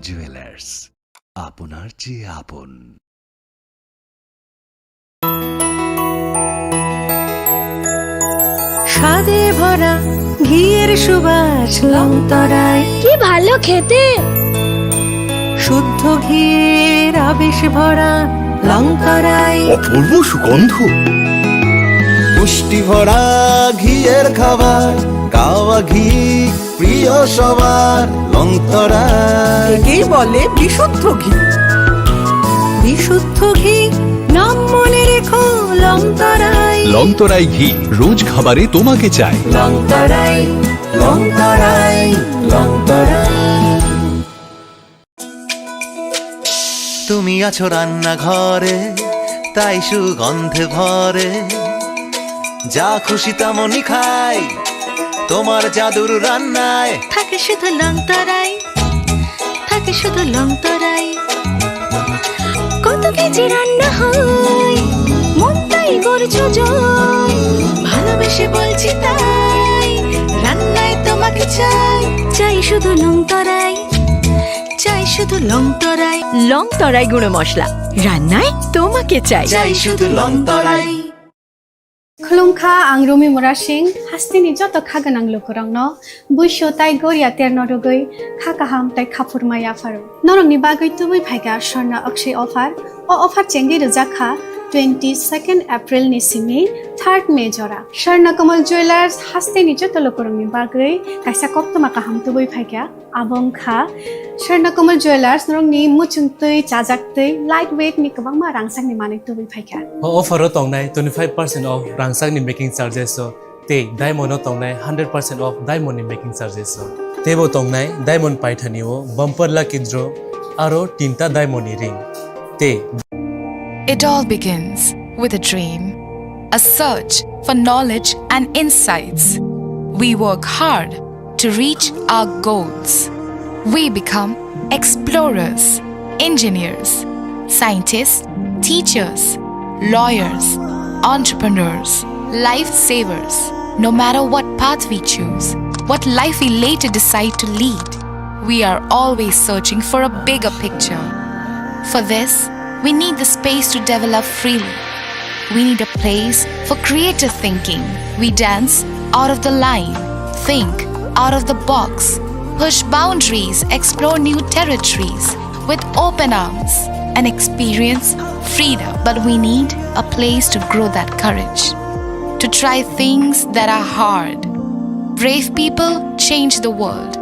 Jewellers আপনার চেয়ে আপন। স্বাদে ভরা ঘিয়ের সুবাস লংতরায়, কি ভালো খেতে। শুদ্ধ ঘিয়ের আবেশ ভরা লংতরায়, অপূর্ব সুগন্ধ, পুষ্টি ভরা ঘিয়ের খাবার, গাওয়া ঘি প্রিয় সবার লংতরায়। একেই বলে বিশুদ্ধ ঘি। বিশুদ্ধ ঘি নাম মনে রেখো লংতরায়। লংতরাই ঘি রোজ খাবারে তোমাকে চাই। লংতরায়, লংতরায়, লংতরায়। তুমি আছো রান্নাঘরে, তাই সুগন্ধে ভরে, যা খুশি তেমনই খাই তোমার জাদুর রান্নায়। থাকে শুধু লংতরায়, থাকে শুধু লংতরায়। কত কেজি রান্না হয়, মন তাই করছো জয়। ভালোবেসে বলছি তাই, রান্নায় তোমাকে চাই। চাই শুধু লংতরায়, চাই শুধু লংতরায়। লংতরায় গুঁড়ো মশলা, রান্নায় তোমাকে চাই। চাই শুধু লংতরায়। खुलुमखा आं रुमि मुरा सिंह हास्तिनि जत खागोनां लोगोरांनो बुइसो ताइ गरिया तेरनो रुगै खाकाहाम ताइ खाफुरमाया फारो नरंनि बागै तुबै फाइगा स्वर्णा अक्षय अफार ओ अफार चेंगि रोजाखा 22 एप्रिल नि सिमि 3 मे जरा स्वर्णा कमल ज्वेलर्स हास्तिनि जत लोगोरांनि बागै काइसा कप्तमा काहाम तुबै फाइगा आबंखा स्वर्णा कमल ज्वेलर्स नरंनि मुचुंतै चाजाक्तै लाइट वेट नि गोबांमा रांसांनि माने तुबै फाइगा ऑफर तंगनाय 25% ऑफ रांसांनि मेकिंग चार्जेस ते डायमंड तंगनाय 100% ऑफ डायमंड मेकिंग चार्जेस तेबो तंगनाय डायमंड पाइथानिओ बम्पर लकी ड्रॉ आरो 3टा डायमंड रिंग ते It all begins with a dream, a search for knowledge and insights. We work hard to reach our goals. We become explorers, engineers, scientists, teachers, lawyers, entrepreneurs, lifesavers. No matter what path we choose, what life we later decide to lead, we are always searching for a bigger picture. For this, we need the space to develop freely. We need a place for creative thinking. We dance out of the line, think out of the box, push boundaries, explore new territories with open arms and experience freedom. But we need a place to grow that courage, to try things that are hard. Brave people change the world.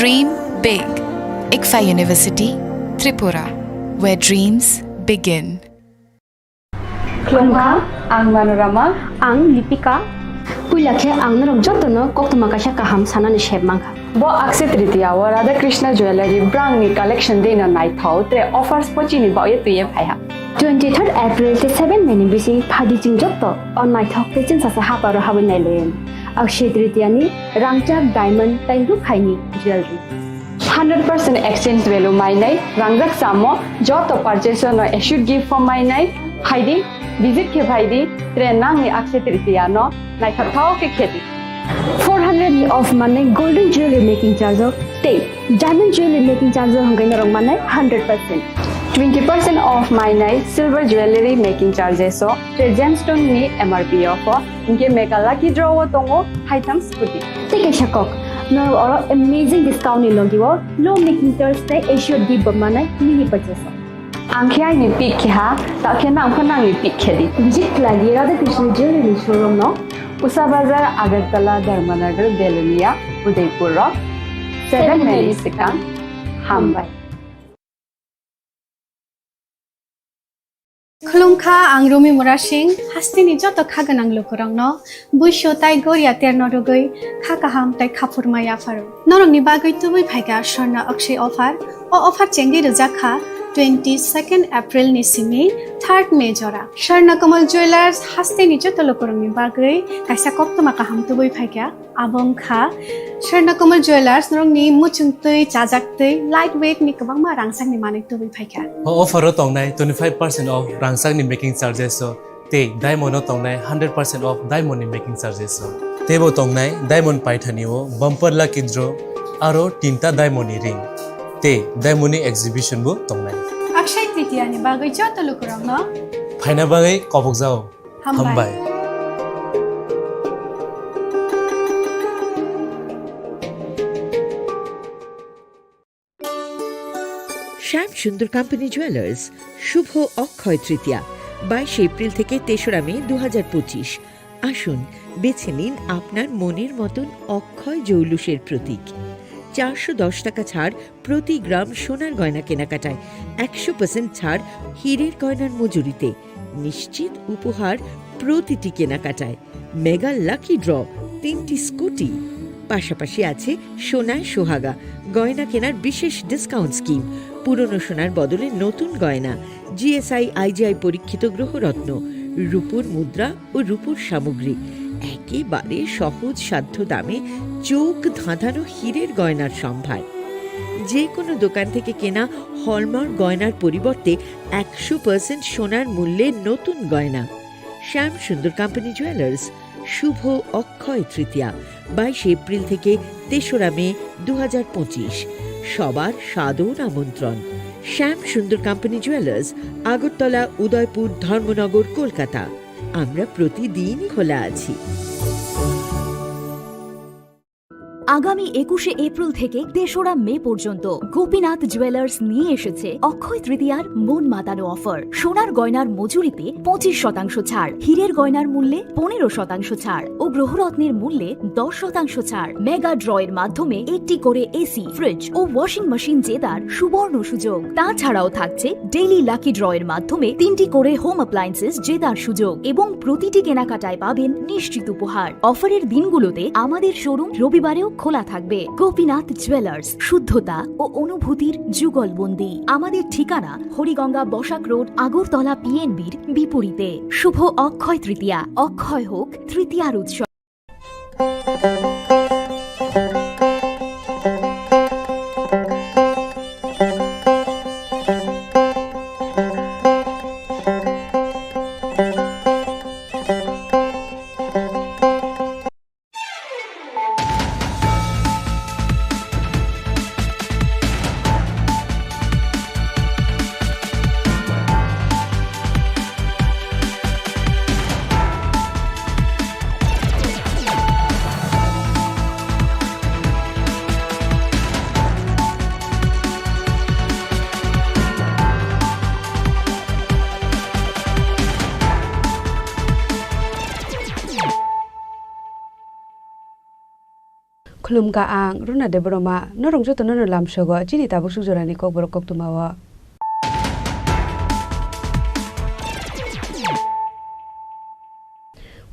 Dream big. ICFA University, Tripura, where dreams begin. खुलुमखा आं मनोरमा आं लिपिका पुइलाखे आं नरक जतनो कक्तमा काशा काहाम सानानि शेबमांखा बो अक्षय तृतीया व Radha Krishna jewellery ब्रांगनि collection देना नाइथाव त्रे offers पचिनि बाये तुये फाया 23 एप्रिल ते 7 मे नि बिसि फादि चिं जत्तो ऑन नाइथाव पेचिन सासा हापारो हाबन नाइलेन अक्षय तृतीया नि रांचाक डायमंड ताइरु खाइनि ज्वेलरी 100% exchange value माइनाय रांग्राक सामो जतो परचेस नो issued gift for माइनाय हाइदि visit के भाइदि त्रे नांगनि अक्षय तृतीया नो नाइथाव के खेती 400 ऑफ माने गोल्डन ज्वेलरी मेकिंग चार्ज ते डायमंड ज्वेलरी मेकिंग चार्ज हंगैन रंग माने 100% 20% ऑफ माइनाय सिल्वर ज्वेलरी मेकिंग चार्जेस ते जेमस्टोन नि MRP ऑफ इनके मेका लकी ड्रॉ तंगो हाइथम स्कूटी ते शकक No, or amazing discount in Logiwo, low making Thursday, Asia deep money, mini purchase. Ankia ni pick ha, Takena Konang ni pick heady. Visit Lagira the Krishna Jewelry Showroom no, Usabazar, Agartala, Dharmanagar, Belunia, Udaipur, 7 Melisika, Hambai. खुलुमखा आं रुमि मुरा सिंह हास्तिनि जत खागोनां लोगोरांनो बुइसो ताइ गरिया तेरनो रुगै खाकाहाम ताइ खाफुरमाया pharaoh नरंनि बागै तुबै फाइगा स्वर्णा अक्षय अफार ओ अफार चेंगि रोजाखा 22 April नि सिमि 3 मे जरा Swarna Kamal jewellers हास्तिनि जत लोगोरांनि बागै काइसा कप्तमा काहाम तुबै फाइगा आबंखा स्वर्णा कमल ज्वेलर्स नरंनि मुचुंतै चाजाक्तै लाइट वेट नि गोबांमा रांसांनि माने तुबै फाइगा ऑफर तंगनाय 25% ऑफ रांसांनि मेकिंग चार्जेस ते डायमंड तंगनाय 100% ऑफ डायमंड मेकिंग चार्जेस तेबो तंगनाय डायमंड पाइथानिओ बम्पर लकी ड्रॉ आरो 3टा diamond ring te daimoni exhibition bu tongnai Akshay Tritiya ni bagay joto lukurang no. phaina bagai kobok jao Hambai. শ্যাম সুন্দর company jewellers শুভ Akshaya Tritiya 22 April থেকে 3রা মে 2025। আসুন বেছে নিন আপনার মনের মতন অক্ষয় জৌলুসের প্রতীক। 410 টাকা ছাড় প্রতি গ্রাম সোনার গয়না কেনাকাটায়, 100% ছাড় হীরের গয়নার মজুরিতে, নিশ্চিত উপহার প্রতিটি কেনাকাটায়, মেগা লাকি ড্র 3টি স্কুটি। পাশাপাশি আছে সোনায় সোহাগা গয়না কেনার বিশেষ ডিসকাউন্ট স্কিম, পুরনো সোনার বদলে নতুন গয়না, জিএসআই আইজিআই পরীক্ষিত গ্রহরত্ন, রূপোর মুদ্রা ও রূপোর সামগ্রী, একেবারে সহজ সাধ্য দামে চোখ ধাঁধানো হীরের গয়নার সম্ভার। যে কোনো দোকান থেকে কেনা হলমার্ক গয়নার পরিবর্তে 100% সোনার মূল্যে নতুন গয়না। শ্যাম সুন্দর কোম্পানি জুয়েলার্স শুভ অক্ষয় তৃতীয়া 22 এপ্রিল থেকে 3রা মে 2025। সবার সাদর আমন্ত্রণ। শ্যাম সুন্দর কোম্পানি জুয়েলার্স, আগরতলা, উদয়পুর, ধর্মনগর, কলকাতা। আমরা প্রতিদিন খোলা আছি। আগামী 21শে এপ্রিল থেকে 3রা মে পর্যন্ত গোপীনাথ জুয়েলার্স নিয়ে এসেছে অক্ষয় তৃতীয়ার মন মাতানো অফার। সোনার গয়নার মজুরিতে 25% ছাড়, হীরের গয়নার মূল্যে 15% ছাড় ও গ্রহরত্নের মূল্যে 10% ছাড়। মেগা ড্রয়ের মাধ্যমে একটি করে এসি, ফ্রিজ ও ওয়াশিং মেশিন জেতার সুবর্ণ সুযোগ। তাছাড়াও থাকছে ডেইলি লাকি ড্রয়ের মাধ্যমে 3টি করে হোম অ্যাপ্লায়েন্সেস জেতার সুযোগ এবং প্রতিটি কেনাকাটায় পাবেন নিশ্চিত উপহার। অফারের দিনগুলোতে আমাদের শোরুম রবিবারেও খোলা থাকবে। গোপীনাথ জুয়েলার্স, শুদ্ধতা ও অনুভূতির যুগলবন্দি। আমাদের ঠিকানা হরিগঙ্গা বসাক রোড, আগরতলা পিএনবির বিপরীতে। শুভ অক্ষয় তৃতীয়া, অক্ষয় হোক তৃতীয়ার উৎসব। खुलुमगा आं रुना देबरमा नरंग जतो नर लामसगो चिनि ताबु सुजरानि kokborok koktumawa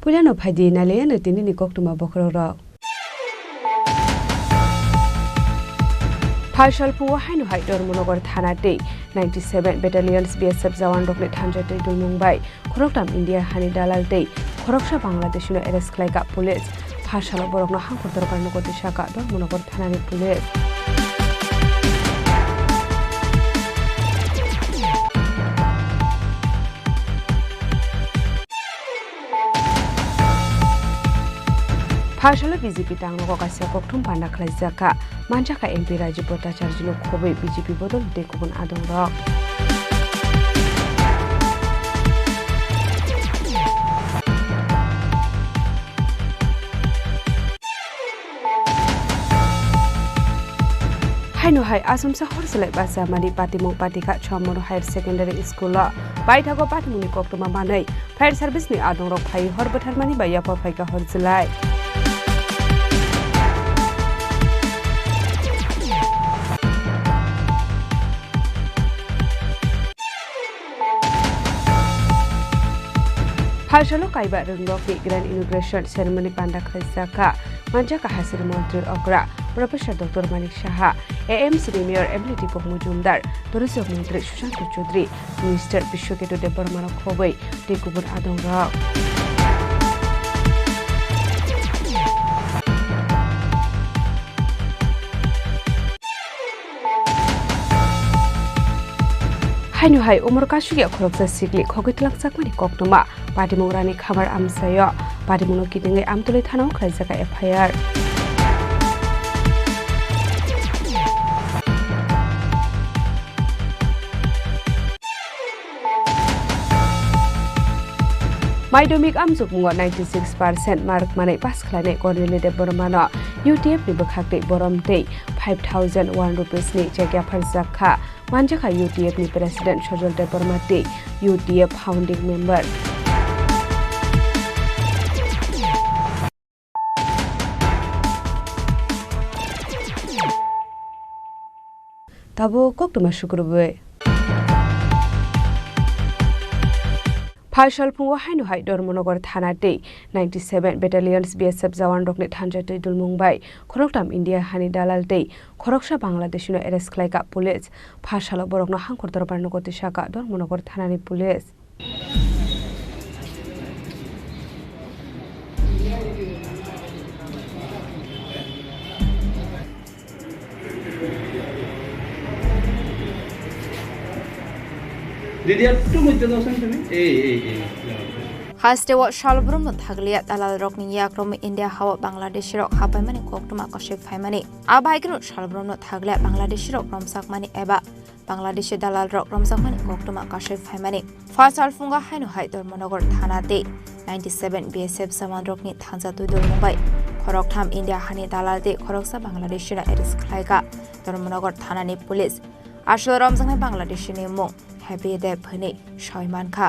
पुलानो फाइदि नाले न तिनि koktuma bokrora फाइसालपुवा हाइनु हाइदर मनोगर थानाते 97 बेटालियन्स बीएसएफ जवान रकले थानजते दुलमुंबाई खरकटाम इंडिया हानि दालालते खरकसा बांग्लादेशनो एरेस्ट खालायगा पुलिस फाइसाल बरकनो हांखर दरकार नगति शाखा दर मनोगर थानानि पुलिस फाइसाल बीजेपी टांगनो गासिया कोकथुम पांडा खलाइजाका मानजाका एमपी राजीव भट्टाचार्यनो खबै बीजेपी बदल देखुबन आदंरक हाइनो हाइ आसाम सहर सलाइ बाजामानि पातिमु पातिका छमनो हायर सेकेन्डारि स्कुल बाइथागो पातिमुनि कोकथुमा मानै फायर सार्भिसनि आदंरक फाइ हर बोथारमानि बाया फाइका हर जुलाइ फाइसालो काइबा रंगोकी ग्रैंड इनॉग्रेशन सेरेमनी पांडा खलाइजाका मानजाका हासिर मंत्री Agra professor doctor Manik Shah AMC mayor MLT पक मजुमदार टुरिज्म मंत्री सुशांत चौधरी मिनिस्टर विश्वकेतु देबरमानो खबै टेकुबुन आदंरा हाइनु हाइ उमर कासुगिया खरकसा सिगलि खगैतलाक साकमानि कोकतुमा पाटिमुरानि खामार आमसायो पाटिमुनो किदिङै आमतुलै थानाव खलाइजाका एफआईआर माध्यमिक आमजुगमुंग 96% मार्क माने पास खालायनाय कर्नेलिदेव बर्मानो UTF नि बखाखदै बरमदै 5001 रुपीस नि जायगा फारजाखा मानजाखा UTF नि प्रेसिडेंट सजलदेव बर्मादै UTF फाउंडिंग मेंबर ताबो कोक्टमा शुक्रबार फाइसल फुंगो हायनो हाय धर्मनगर थाना दै 97 बेटालियन्स BSF जवान रकनि थांजा दै दुलमुंबाय खरकटाम इंडिया हानि दालाल दै खरकसा बांलादेशनो एरेस्ट खालायगा पुलिस फाइसल बरकनो हांखर दरबार नगति शाखा धर्मनगर थानानि police Hastewa shalbrum thaglia dalal rokni yakrom India hawa Bangladesh rok hapai mani koktuma kashif faimani abaigru shalbrum thaglia Bangladesh rok romsak mani eba Bangladesh dalal rok romsak mani koktuma kashif faimani fasal funga hainu haidor monogor thana te 97 BSF saman rokni thanja tuidor mumbai khorok tham India hani dalal te khoroksa Bangladesh ra eres khlaiga dormonogor thana ni police ashol romsak Bangladesh ni mung Happy Day Phani Shoiman Kha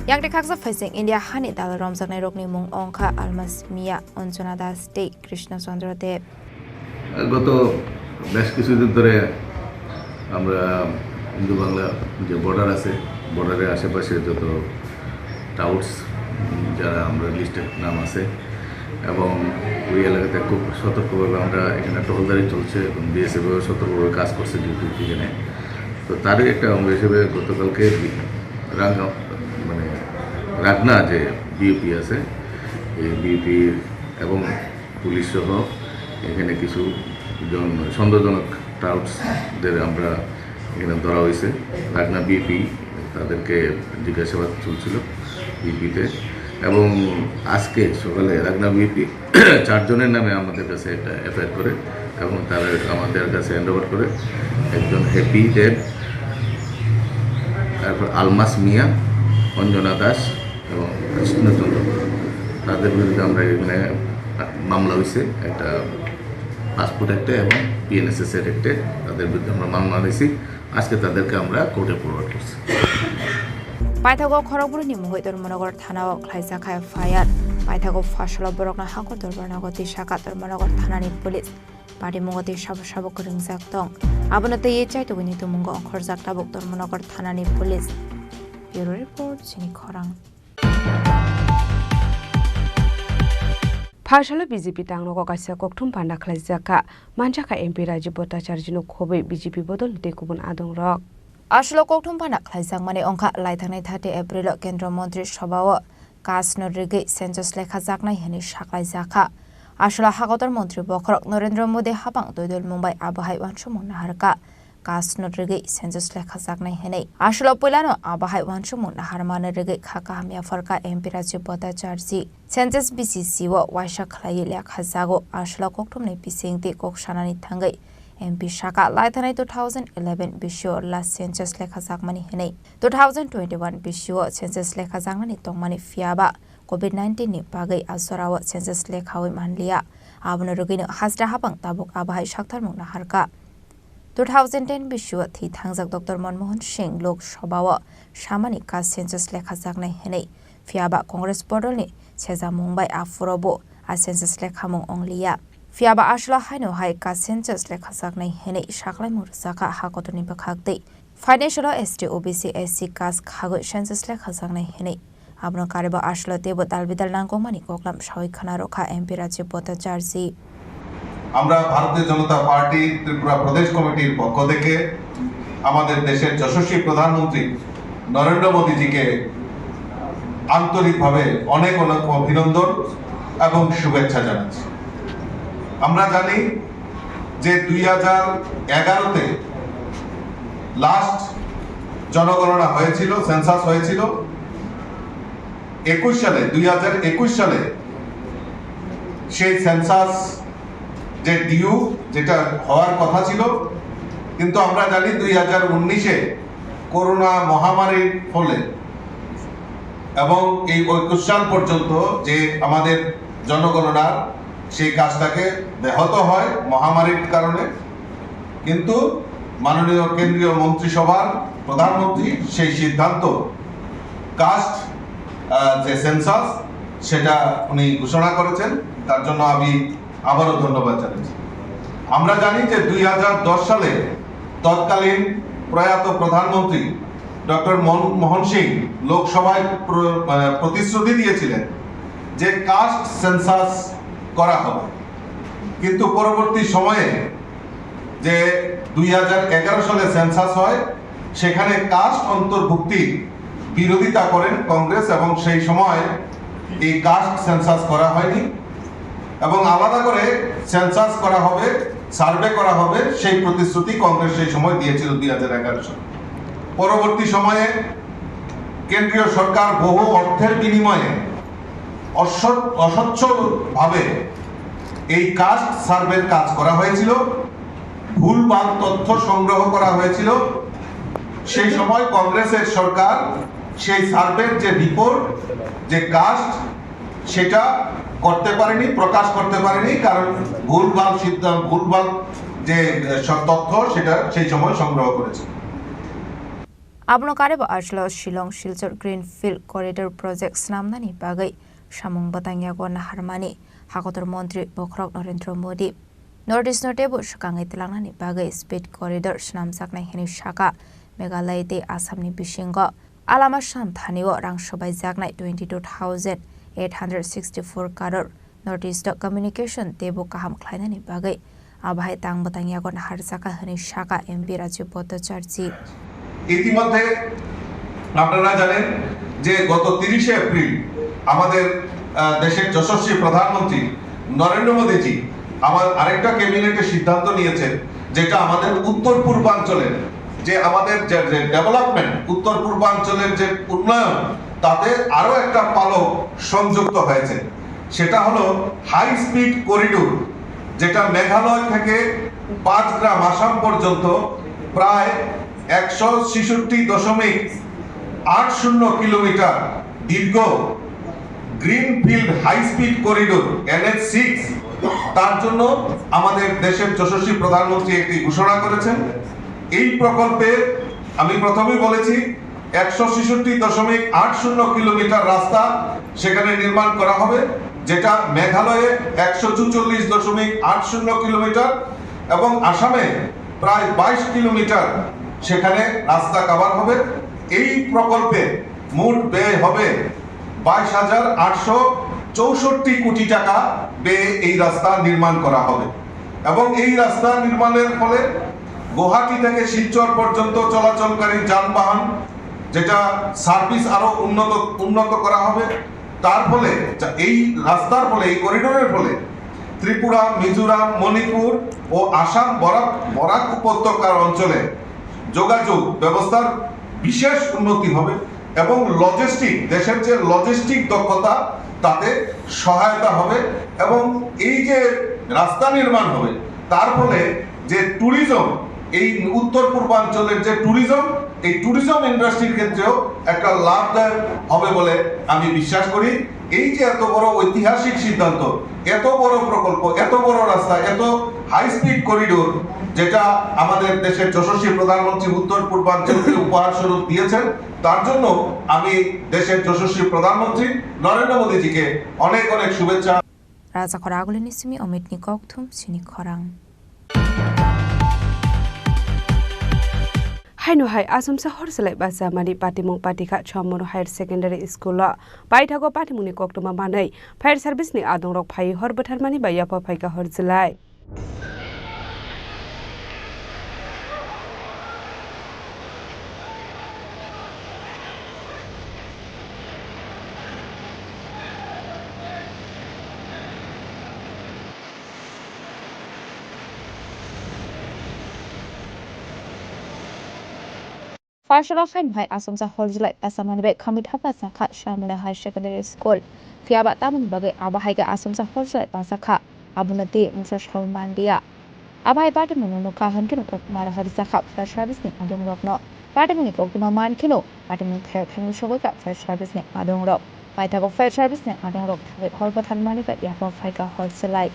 Yang Dekhaksa facing India Hani Dal Romzak Nai Rokni Mung Ongkha Almas Mia Onjona Das Day Krishna Chandra Dev গত বেশ কিছুদিন ধরে আমরা হিন্দু বাংলা যে border আছে বর্ডারের আশেপাশে যত টাউটস যারা আমরা লিস্টেড নাম আছে এবং ওই এলাকাতে খুব সতর্কভাবে আমরা এখানে টহলদারি চলছে এবং বিএসএফ সতর্কভাবে কাজ করছে ডিউটি এখানে তো তারই একটা অঙ্গ হিসেবে গতকালকে রাগনা যে বিউপি আছে এই বিউপি এবং পুলিশ সহ এখানে কিছু সন্দেহজনক টাউটসদের আমরা এখানে ধরা হয়েছে রাগনা বিউপি তাদেরকে জিজ্ঞাসাবাদ চলছিল বিউপিতে এবং আজকে সকালে রাগনা বিউপি 4 জনের নামে আমাদের কাছে একটা এফআইআর করে এবং তারা আমাদের কাছে হ্যান্ড ওভার করে একজন হ্যাপি দেব তারপর আলমাস মিয়া অঞ্জনা দাস এবং কৃষ্ণচন্দ্র তাদের বিরুদ্ধে আমরা এখানে মামলা হয়েছে একটা পাসপোর্ট অ্যাক্টে এবং PNSS অ্যাক্টে তাদের বিরুদ্ধে আমরা মামলা দিয়েছি আজকে তাদেরকে আমরা কোর্টে ফরওয়ার্ড করছি Paithago Khorogburni Mungoi Dormonogor Thanao Khlaijaka FIR Paithago Fashala Borokna Hakor Dorbanagoti Shaka Dormonogor Thanani Police Padi Mungoti Shabu Kuringzak Tong Abonate Yechai to Winnie to Mungo Khorzak Tabuk Dormonogor Thanani Police Bureau Report Chini Khorang फाइसल BJP टांगनो कासिया कोकथुम पांडा खलाइजाका मानजाका MP Rajeev भट्टाचार्यनो खोबै BJP बदल देकुबन आदं रक Ashlo Koktum Pana Klaisang Mani Onka Laitane 30 April Kendra Montri Shabawa Kas Nodrigi Census Lekazakna Heni Shaklai Zaka Ashla Hagotar Montri Bokrok Norendra Mode Habang Dodol Mumbai Abahai Wanshumun Harka Kas Nodrigi Census Lekazakna Heni Ashla Pulano Abahai Wanshumun Harmana Rigi Kakamia Forka MP Rajiv Bhattacharya Census BCC wa Waisha Klai Lekhazago Ashla Koktum ne Pising Ti Kokshanani Tangai MP Shaka Laitane 2011 Bisho last census Lekazak Mani Hene 2021 Bisho census Lekazak Mani Tongmani Fiaba COVID-19 ni Bagai Azorawa census Lekhawi Manlia Abunurugino Hasda Habang Tabuk Abahai Shaktar Muna Harka 2010 Bisho Thi Thangzak Dr. Manmohan Singh Lok Shobawa Shamani Kas census Lekazak Nai Hene Fiaba Congress Border ni Cheza Mumbai Afurobo a census Lekhamong Onglia Fiaba Ashla Haino Hai Ka census Lekazak Nai Hene Shaklai Mursaka Hakotoni Bakakde Financial ST OBC SC Kas Khago census Lekazak Nai Hene Abno Kariba Ashla Debo Dalbidal Nangomani Koklam Shawi Khanarokha MP Rajiv Bhattacharya আমরা ভারতীয় জনতা party Tripura প্রদেশ কমিটির পক্ষ থেকে আমাদের দেশের যশস্বী প্রধানমন্ত্রী নরেন্দ্র মোদীজিকে আন্তরিকভাবে অনেক অনেক অভিনন্দন এবং শুভেচ্ছা জানাচ্ছি আমরা জানি যে 2011 তে লাস্ট জনগণনা হয়েছিল সেন্সাস হয়েছিল 2021 সালে সেই সেন্সাস যে ডিউ যেটা হওয়ার কথা ছিল কিন্তু আমরা জানি 2019 এ করোনা মহামারীর ফলে এবং এই 21 সাল পর্যন্ত যে আমাদের জনগণনার সেই কাজটাকে ব্যাহত হয় মহামারীর কারণে, কিন্তু মাননীয় কেন্দ্রীয় মন্ত্রিসভার প্রধানমন্ত্রী সেই সিদ্ধান্ত কাস্ট যে সেন্সাস সেটা উনি ঘোষণা করেছেন, তার জন্য আমি আবারও ধন্যবাদ জানাচ্ছি। আমরা জানি যে 2010 সালে তৎকালীন প্রয়াত প্রধানমন্ত্রী ডক্টর মনমোহন সিং লোকসভায় প্রতিশ্রুতি দিয়েছিলেন যে কাস্ট সেন্সাস করা হবে, কিন্তু পরবর্তী সময়ে যে 2011 সালে সেন্সাস হয় সেখানে কাস্ট অন্তর্ভুক্তির বিরোধিতা করেন কংগ্রেস, এবং সেই সময় এই কাস্ট সেন্সাস করা হয়নি এবং আলাদা করে সেন্সাস করা হবে, সার্ভে করা হবে, সেই প্রতিশ্রুতি কংগ্রেস সেই সময় দিয়েছিল 2011 সালে। পরবর্তী সময়ে কেন্দ্রীয় সরকার বহু অর্থের বিনিময়ে অস্বচ্ছভাবে এই কাস্ট সার্ভের কাজ করা হয়েছিল, ভুলভাল তথ্য সংগ্রহ করা হয়েছিল। সেই সময় কংগ্রেসের সরকার সেই সার্ভের যে রিপোর্ট, যে কাস্ট, সেটা করতে পারেনি, প্রকাশ করতে পারেনি, কারণ ভুলভাল সিদ্ধান্ত, ভুলভাল যে তথ্য সেটা সেই সময় সংগ্রহ করেছে। Abno kareba ajlo Shillong Silchar Greenfield Corridor Project snamnani bagai samung batangya go naharmani hakotor montri Kokborok Narendra Modi Northeast Notebo shakangai tilangnani bagai speed corridor snamjaknai hini shaka Meghalaya te Assamni bisingo alama samthaniwo rang sobai jaknai 22,864 crore Northeast Communication tebo kaham khlainani bagai abhai tang batangya go naharjaka hini shaka MP Raju Bhattacharjee ইতিমধ্যে আপনারা জানেন যে গত 30 April আমাদের দেশের যশস্বী প্রধানমন্ত্রী নরেন্দ্র মোদীজি আমার আরেকটা ক্যাবিনেটের সিদ্ধান্ত নিয়েছেন, যেটা আমাদের উত্তর পূর্বাঞ্চলের যে আমাদের যে ডেভেলপমেন্ট, উত্তর পূর্বাঞ্চলের যে উন্নয়ন, তাতে আরো একটা পালক সংযুক্ত হয়েছে। সেটা হলো হাই স্পিড করিডোর, যেটা মেঘালয় থেকে 5 গ্রাম আসাম পর্যন্ত প্রায় 166.80 কিলোমিটার দীর্ঘ greenfield high speed corridor NH6, তার জন্য আমাদের দেশের যশস্বী প্রধানমন্ত্রী একটি ঘোষণা করেছেন। এই প্রকল্পে আমি প্রথমেই বলেছি 166.80 কিলোমিটার রাস্তা সেখানে নির্মাণ করা হবে, যেটা মেঘালয়ে 144.80 কিলোমিটার এবং আসামে প্রায় 22 কিলোমিটার সেখানে রাস্তা কভার হবে। এই প্রকল্পে মোট ব্যয় হবে 22,864 কোটি টাকা ব্যয়ে এই রাস্তা নির্মাণ করা হবে এবং এই রাস্তা নির্মাণের ফলে গুয়াহাটি থেকে শিলচর পর্যন্ত চলাচলকারী যানবাহন যেটা সার্ভিস আরো উন্নত করা হবে। তার ফলে এই রাস্তার ফলে, এই করিডোরের ফলে ত্রিপুরা, মিজোরাম, মণিপুর ও আসাম বরাক উপত্যকার অঞ্চলে যোগাযোগ ব্যবস্থার বিশেষ উন্নতি হবে এবং লজিস্টিক, দেশের যে লজিস্টিক দক্ষতা, তাতে সহায়তা হবে এবং এই যে রাস্তা নির্মাণ হবে তার ফলে যে ট্যুরিজম, এই উত্তর পূর্বাঞ্চলের যে ট্যুরিজম, এই ট্যুরিজম ইন্ডাস্ট্রির ক্ষেত্রেও একটা লাভদায়ক হবে বলে আমি বিশ্বাস করি। এই যে এত বড় ঐতিহাসিক সিদ্ধান্ত, এত বড় প্রকল্প, এত বড় রাস্তা, এত হাই স্পিড করিডোর, যেটা আমাদের দেশের যশস্বী প্রধানমন্ত্রী উত্তর পূর্বাঞ্চলকে উপহার স্বরূপ দিয়েছেন, তার জন্য আমি দেশের যশস্বী প্রধানমন্ত্রী নরেন্দ্র মোদীজিকে অনেক অনেক শুভেচ্ছা। Raja Khoragulini Simi Omitni Kokthum Chini Khorang Haino hai asumsa horselai basa mani patimung patika chammono higher secondary school la baithago patimuni koktuma manai fire service ni adong rok phai hor bathar mani baya pa phaika horjelai Farshala Khan Hai Asumsa Horjulai Asamanibe Kamita Pasaka Shamala High Secondary School Fiaba Taman Bagai Abahaiga Asumsa Horjulai Pasaka Abunati Musash Mandia Abai Batamunuka Hankin of Mara Harisaka Fresh Service Adum Rockno Patimung Koktima Man Kino, Patimung Peng Shogoka, Fair Service Neck Adong Rock. Paitago Fair Service Neck Adong Rock, Holbert Halmani, but Yapon Fika Holselite.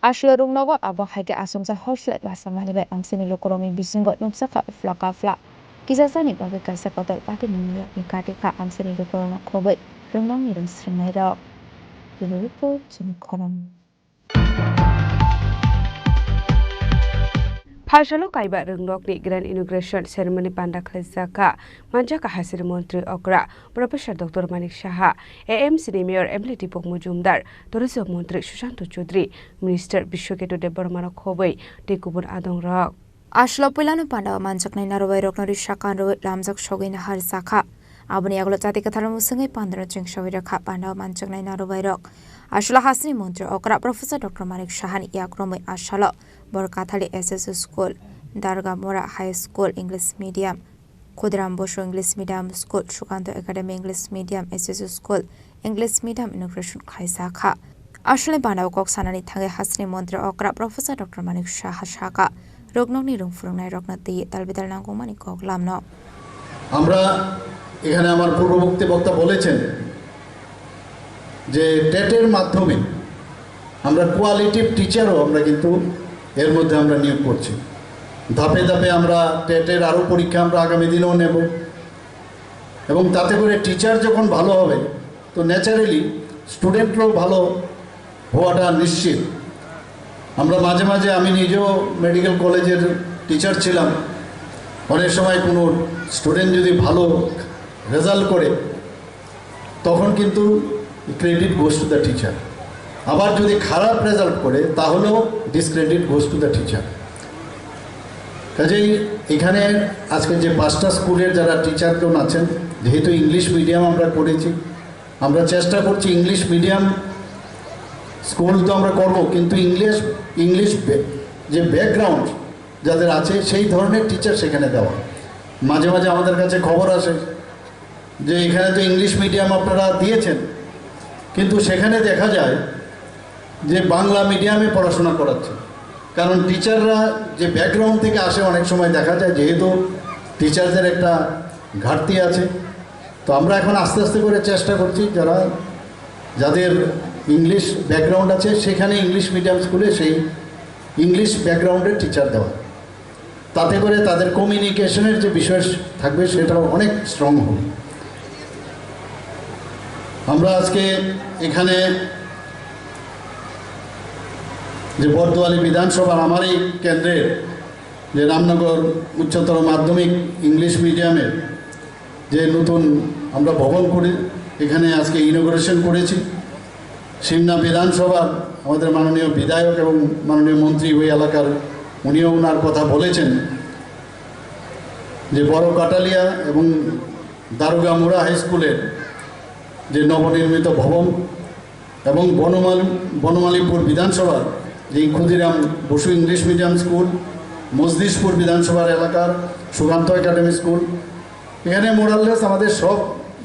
Ashley rung nawa abang haike asum sa horslet basa mahlibai ang sinilo koromi bisinggot nung saka flaka flak. Kisah sani bagi kasa kotor pati mengira nikati ka ang sinilo korona kobai rung nang nirang seringai dok. Bureau report Chini Khorang. Phashalo kaiba ringrok ni Grand Inauguration Ceremony panda khlajaka manjaka hasir mantri okra Professor Dr. Manik Saha AMC Mayor Emily Dipok Mujumdar Tourism Mantri Sushanto Chaudhary Minister Bishwaketu Debormana Khobai Tekubun Adong Rok Ashlo Pilano Panda manjak nai narubai rok nori shakan ro lamjak shogin har sakha abuni aglo jati kathar musangai pandra jeng shawira kha panda manjak nai narubai rok Ashla hasni mantri okra Professor Dr. Manik Saha yakromai ashalo Borkathali SS School, Darga Mora High School English Medium, Kudram Bosho English Medium School, Shukanto Academy English Medium SS School, English Medium Integration Khaisakha. Ashle Bandao Kok Sanani Thange Hasni Mantri Okra Professor Dr. Manik Saha Shaka, Rognoni Rung Furungnai Rognati, Talbidal Nangumani Kok Lamno. আমরা এখানে আমার পূর্ববর্তী বক্তা বলেছেন যে টেটের মাধ্যমে আমরা qualitative টিচারও আমরা কিন্তু এর মধ্যে আমরা নিয়োগ করছি ধাপে ধাপে আমরা টেটের আরও পরীক্ষা আমরা আগামী দিনেও নেব এবং তাতে করে টিচার যখন ভালো হবে তো ন্যাচারালি স্টুডেন্টরাও ভালো হওয়াটা নিশ্চিত আমরা মাঝে মাঝে আমি নিজেও মেডিকেল কলেজের টিচার ছিলাম অনেক সময় কোনো স্টুডেন্ট যদি ভালো রেজাল্ট করে তখন কিন্তু credit goes to the teacher আবার যদি খারাপ রেজাল্ট করে তাহলেও discredit goes to the teacher কাজেই এখানে আজকে যে 5টা স্কুলের যারা টিচারগণ আছেন যেহেতু ইংলিশ মিডিয়াম আমরা করেছি আমরা চেষ্টা করছি ইংলিশ মিডিয়াম স্কুল তো আমরা করব কিন্তু ইংলিশ যে ব্যাকগ্রাউন্ড যাদের আছে সেই ধরনের টিচার সেখানে দেওয়া মাঝে মাঝে আমাদের কাছে খবর আসে যে এখানে তো ইংলিশ মিডিয়াম আপনারা দিয়েছেন কিন্তু সেখানে দেখা যায় যে বাংলা মিডিয়ামে পড়াশোনা করাচ্ছে কারণ টিচাররা যে ব্যাকগ্রাউন্ড থেকে আসে অনেক সময় দেখা যায় যেহেতু টিচারদের একটা ঘাটতি আছে তো আমরা এখন আস্তে আস্তে করে চেষ্টা করছি যাদের ইংলিশ ব্যাকগ্রাউন্ড আছে সেখানে ইংলিশ মিডিয়াম স্কুলে সেই ইংলিশ ব্যাকগ্রাউন্ডের টিচার দেওয়া তাতে করে তাদের কমিউনিকেশনের যে বিষয় থাকবে সেটাও অনেক স্ট্রং হবে আমরা আজকে এখানে যে বর্দোয়ালি বিধানসভার আমারই কেন্দ্রের যে রামনগর উচ্চতর মাধ্যমিক ইংলিশ মিডিয়ামের যে নতুন আমরা ভবন করে এখানে আজকে ইনোগ্রেশন করেছি সিমনা বিধানসভার আমাদের মাননীয় বিধায়ক এবং মাননীয় মন্ত্রী ওই এলাকার উনিও ওনার কথা বলেছেন যে বড় কাটালিয়া এবং দারোগা মোড়া হাই স্কুলের যে নবনির্মিত ভবন এবং বনমালীপুর বিধানসভার যে Khudiram Basu English medium school Majlishpur বিধানসভার এলাকার সুকান্ত একাডেমি স্কুল এখানে মোরাললেস আমাদের সব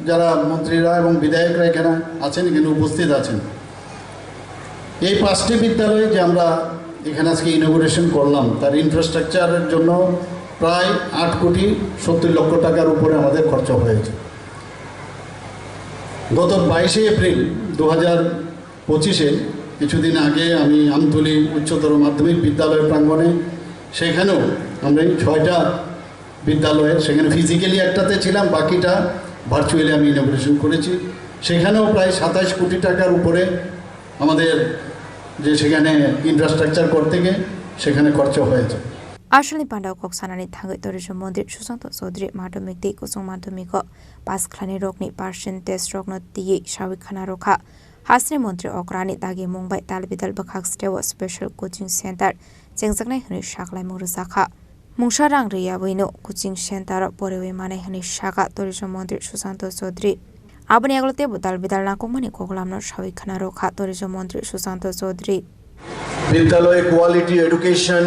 যারা মন্ত্রীরা এবং বিধায়করা এখানে আছেন এখানে উপস্থিত আছেন এই 5টি বিদ্যালয়ে যে আমরা এখানে আজকে ইনোগ্রেশন করলাম তার ইনফ্রাস্ট্রাকচারের জন্য প্রায় 8 কোটি 70 লক্ষ টাকার উপরে আমাদের খরচ হয়েছে গত 22 এপ্রিল 2025-এ কিছুদিন আগে আমি আমতলী উচ্চতর মাধ্যমিক বিদ্যালয়ের প্রাঙ্গণে সেখানেও আমরা এই 6টা বিদ্যালয়ের সেখানে ফিজিক্যালি একটাতে ছিলাম বাকিটা ভার্চুয়ালি আমি ইনোগ্রেশন করেছি সেখানেও প্রায় 27 কোটি টাকার উপরে আমাদের যে সেখানে ইনফ্রাস্ট্রাকচার করতে গিয়ে সেখানে খরচ হয়েছে Ashli Pandao Kok Sanani Thangai Tourism Mantri Susanto Chaudhary Madhyamik Tei Kusung Madhyamik Pass Khlani Rokni Percent Test Rokna Tiye Shawik Khana Rokha Hasni Mantri Okrani Dagi Mumbai Talbidal Bakhak Stewa Special Coaching Center jengjaknai hini saklai murujaka mungsharang riyabuino coaching center porewe mane hini saka tourism mantri Susanto Chaudhary aboni aglote budal bidal nakongmani koklamno sawikhana rokha tourism mantri Susanto Chaudhary বিদ্যালয়ে quality education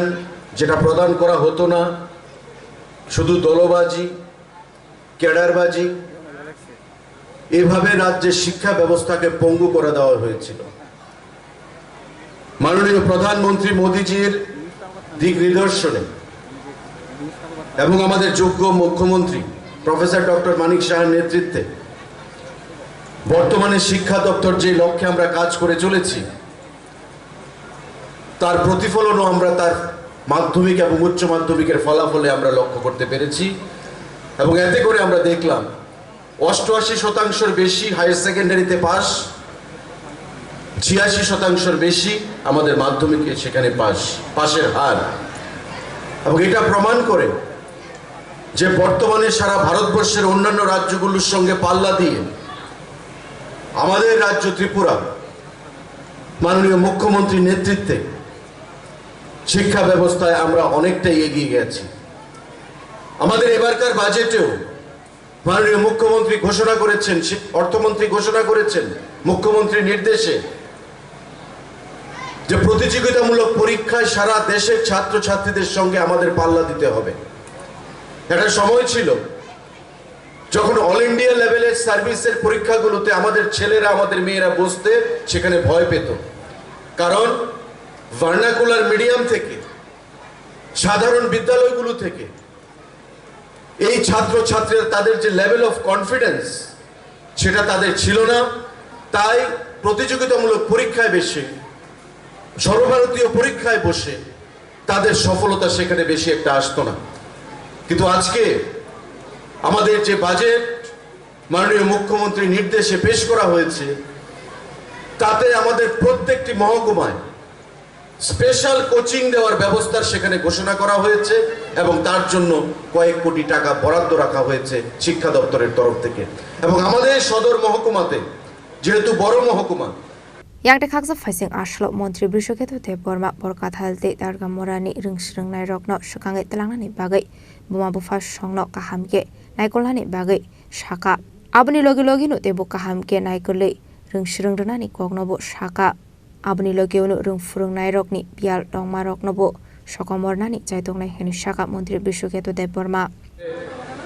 যেটা প্রদান করা হতো না শুধু দলবাজি ক্যাডারবাজি এভাবে রাজ্যের শিক্ষা ব্যবস্থাকে পঙ্গু করে দেওয়া হয়েছিল মাননীয় প্রধানমন্ত্রী মোদিজির দিক নির্দেশনে এবং আমাদের যোগ্য মুখ্যমন্ত্রী প্রফেসর ডক্টর মানিক সাহার নেতৃত্বে বর্তমানে শিক্ষা দপ্তর যে লক্ষ্যে আমরা কাজ করে চলেছি তার প্রতিফলনও আমরা তার মাধ্যমিক এবং উচ্চ মাধ্যমিকের ফলাফলে আমরা লক্ষ্য করতে পেরেছি এবং এতে করে আমরা দেখলাম 88% বেশি হায়ার সেকেন্ডারিতে পাস 86% বেশি আমাদের মাধ্যমিকে সেখানে পাশের হার এবং এটা প্রমাণ করে যে বর্তমানে সারা ভারতবর্ষের অন্যান্য রাজ্যগুলোর সঙ্গে পাল্লা দিয়ে আমাদের রাজ্য ত্রিপুরা মাননীয় মুখ্যমন্ত্রীর নেতৃত্বে শিক্ষা ব্যবস্থায় আমরা অনেকটাই এগিয়ে গেছি আমাদের এবারকার বাজেটেও মাননীয় মুখ্যমন্ত্রী ঘোষণা করেছেন অর্থমন্ত্রী ঘোষণা করেছেন মুখ্যমন্ত্রীর নির্দেশে যে প্রতিযোগিতামূলক পরীক্ষায় সারা দেশের ছাত্রছাত্রীদের সঙ্গে আমাদের পাল্লা দিতে হবে একটা সময় ছিল যখন অল ইন্ডিয়া লেভেলের সার্ভিসের পরীক্ষাগুলোতে আমাদের ছেলেরা আমাদের মেয়েরা বসতে সেখানে ভয় পেত কারণ ভার্নাকুলার মিডিয়াম থেকে সাধারণ বিদ্যালয়গুলো থেকে এই ছাত্রছাত্রীরা তাদের যে লেভেল অফ কনফিডেন্স সেটা তাদের ছিল না তাই প্রতিযোগিতামূলক পরীক্ষায় বসে সর্বভারতীয় পরীক্ষায় বসে তাদের সফলতা সেখানে বেশি একটা আসতো না কিন্তু আজকে আমাদের যে বাজেট মাননীয় মুখ্যমন্ত্রীর নির্দেশে পেশ করা হয়েছে তাতে আমাদের প্রত্যেকটি মহকুমায় স্পেশাল কোচিং দেওয়ার ব্যবস্থা সেখানে ঘোষণা করা হয়েছে এবং তার জন্য কয়েক কোটি টাকা বরাদ্দ রাখা হয়েছে শিক্ষা দপ্তরের তরফ থেকে এবং আমাদের সদর মহকুমাতে যেহেতু বড় মহকুমা Yang khaksa faising ashlo Montri Brishoketo te Borma Borkathalte Darga Morani Ringsringnai Rokno Shukangai Telangnani Bagai Buma Bufa Shongno Kahamke Naikolani Bagai Shaka Abni Logi Logino te Bukahamke Naikole Ringsringnani Kognobo Shaka Abni Logiono Rungfurungnai Rokni Pial Dongma Roknobo Shokomornani Chaitongnai Heni Shaka Montri Brishoketo te Borma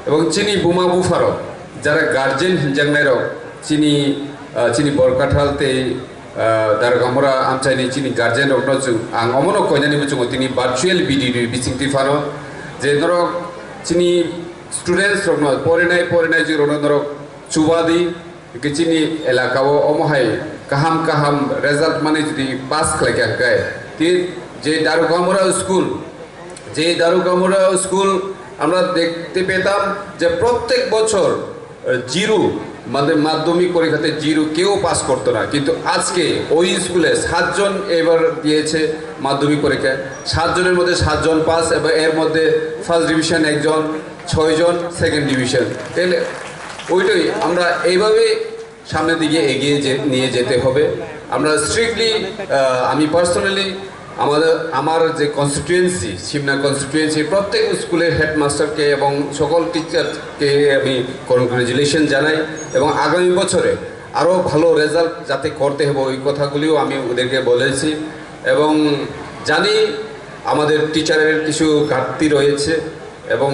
এবং চিনি বোমা বুফারো যারা guardian হিনজাংনাইরো চিনি বরকাঠালতে Dargamora Amchani Chini Guardian of Nozu, and Omono Koyanimuchu, Tini virtual BD, Biching Tifano, Zenoro Chini students from North Porinai, Ronoro, Chubadi, Kichini, Elakao, Omohai, Kaham, result manage the pass like a guy. J. Darugamura School, আমরা দেখতে পেতাম যে প্রত্যেক বছর zero মাধ্যমিক পরীক্ষাতে zero কেউ pass করতো না কিন্তু আজকে ওই স্কুলে 7 জন এবার দিয়েছে মাধ্যমিক পরীক্ষায় 7 জনের মধ্যে 7 জন পাস এবং এর মধ্যে ফার্স্ট ডিভিশন একজন 6 জন সেকেন্ড ডিভিশন তাহলে ওইটাই আমরা এইভাবে সামনের দিকে এগিয়ে নিয়ে যেতে হবে আমরা স্ট্রিক্টলি আমি পার্সোনালি আমার যে কনস্টিটুয়েন্সি সিমনা কনস্টিটুয়েন্সি প্রত্যেক স্কুলের হেডমাস্টারকে এবং সকল টিচারকে আমি কনগ্রাচুলেশন জানাই এবং আগামী বছরে আরও ভালো রেজাল্ট যাতে করতে হবে ওই কথাগুলিও আমি ওদেরকে বলেছি এবং জানি আমাদের টিচারের কিছু ঘাটতি রয়েছে এবং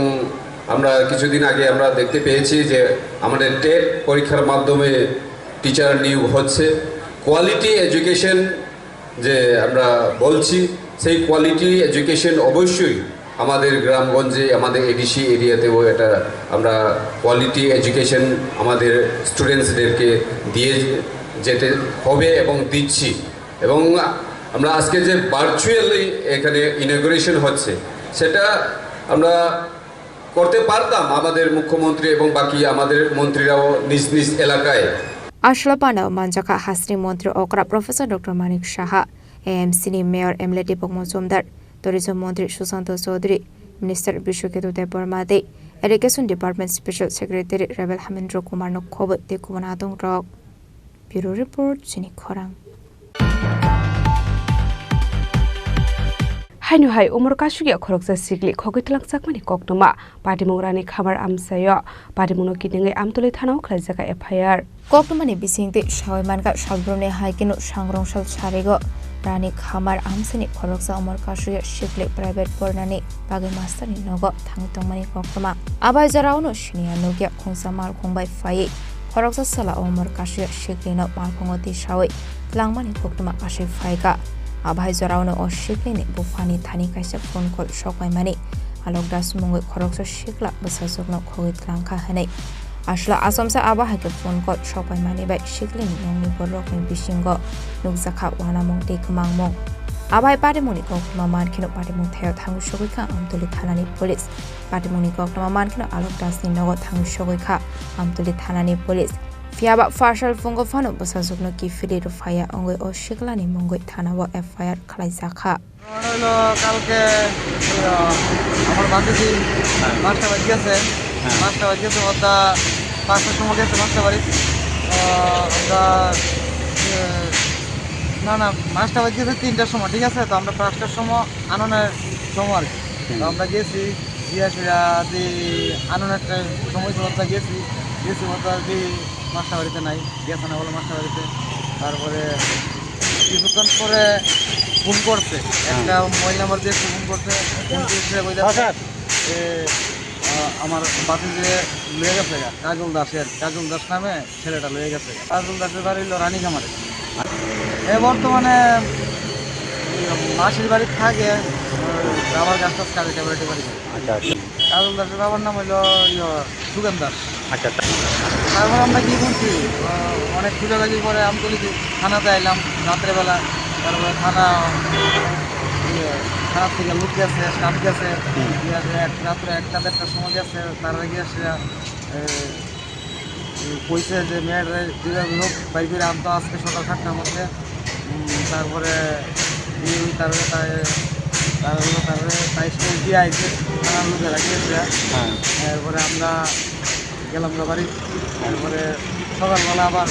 আমরা কিছুদিন আগে আমরা দেখতে পেয়েছি যে আমাদের টেট পরীক্ষার মাধ্যমে টিচার নিয়োগ হচ্ছে কোয়ালিটি এডুকেশন যে আমরা বলছি সেই কোয়ালিটি এডুকেশন অবশ্যই আমাদের গ্রামগঞ্জে আমাদের এডিসি এরিয়াতেও এটা আমরা কোয়ালিটি এডুকেশন আমাদের স্টুডেন্টসদেরকে দিয়ে যেতে হবে এবং দিচ্ছি এবং আমরা আজকে যে ভার্চুয়ালি এখানে ইনঅগ্রেশন হচ্ছে সেটা আমরা করতে পারতাম আমাদের মুখ্যমন্ত্রী এবং বাকি আমাদের মন্ত্রীরাও নিজ নিজ এলাকায় Ashlapana Manjaka Hasri Montri Okra Professor Dr. Manik Shaha, AMC Mayor Emleti Pokmosumdar, Tourism Montri Susanto Chaudhary, Minister Bishoketu de Bormade, Education Department Special Secretary Rebel Hamendro Kumar Nokobo de Kumanadong Rock. Bureau Report, Chini Khorang. hainu hai umur kasugi khoroksa sikli khogitlang sakmani koktoma patimungrani khabar amsayo patimuno kidingai amtoli thanao khlaijaka FIR koktoma ni bisingte shawaimanka shalbrone haikino sangrongshal sarigo rani khamar amsani khoroksa umur kasugi sikli private pornani bagai master ni nogo thangtongmani koktoma abai jarauno shinia nogya khongsa mal khongbai fai khoroksa sala umur kasugi sikli no mal khongoti shawai langmani koktoma ashe faiga abai jarauno o sikli ni bufani thani kaisa phone call shokai mani alokdas mongoi khoroksa sikla basasokno khogit langkha hanai asla asamsa aba hake phone call shokai mani bai sikli ni nongni borok ni bisingo nukjaka wana mongte kmangmong abai patimoni koktoma mankino patimong theo thangu shogoi kha amtoli thanani police patimoni koktoma mankino alokdas ni nogo thangu shogoi kha amtoli thanani police fiaba farshal fungo fano basasokno ki fili rufaya ongoi o sikla ni mongoi thanawo FIR khlaijaka হলো কালকে আমার বান্ধবী মাছটা বাজি গেছে ওটা 5টার সময় গেছে মাছটা বাড়ি আমরা না মাছটা বাজি গেছে 3টার সময় ঠিক আছে তো আমরা 5টার সময় আননের সময় আর কি তো আমরা গেছি আননের সময় ওটা গেছি ওটা যে মাছটা বাড়িতে নাই গেছে না বলে মাছটা বাড়িতে তারপরে কিছুক্ষণ পরে ফোন করছে একটা মোবাইল নাম্বার দিয়ে ফোন করছে আমার বাতি যে লয়ে গেছে কাজল দাস নামে ছেলেটা লয়ে গেছে কাজল দাসের বাড়ি হলো রানীখামারে বর্তমানে মাসির বাড়ি থাকে রাবার গাছ টাছ কাজে ট্যাবলেটের বাড়ি কাজল দাসের বাবার নাম হইলো সুগেন দাস তারপর আমরা কি করছি অনেক খুঁজাখুঁজির পরে আমি তুলেছি থানাতে আইলাম রাত্রেবেলা তারপরে থানার থেকে লোক গেছে স্টাফ গেছে রাত্রে 1-1:30টার সময় গেছে তার আগে এসে কইছে যে মেয়ের যেভাবে হোক বাইরে আনতো আজকে সকাল 7টার মধ্যে তারপরে তাই স্কুল দিয়ে আইছে থানার লোকেরা গিয়েছে তারপরে আমরা গেলাম না বাড়ি তারপরে সকালবেলা আবার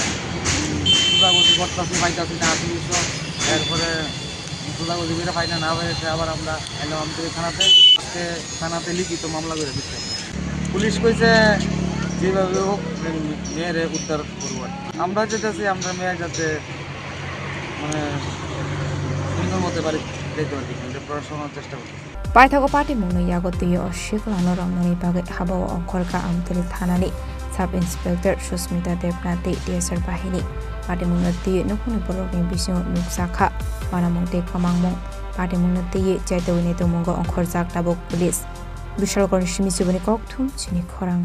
খোঁজাখুঁজি করতেছি পাইতেছি না আসি এরপরে খোঁজাখুঁজি করে পাই না হয়েছে আবার আমরা এলাম আমাদের থানাতে লিখিত মামলা করে দিচ্ছে পুলিশ কইছে যেভাবে হোক মেয়ের উদ্ধার করবো আমরা যেতেছি আমরা মেয়ে যাতে মানে সুন্দর মতো বাড়ি যেতে পারি পড়াশোনার চেষ্টা করছি paithago patimungno yagotiyo shiklano ramnoni bagai habao ongkorka amtoli thanani sub inspector Susmita Devnati DSR bahini patimungno tiye nukuni borokni bisingo nuksakha manamongte kamangmong patimungno tiye jaitawini tumungo ongkhorjak tabuk police bishalkor simisubani kokthum Chini Khorang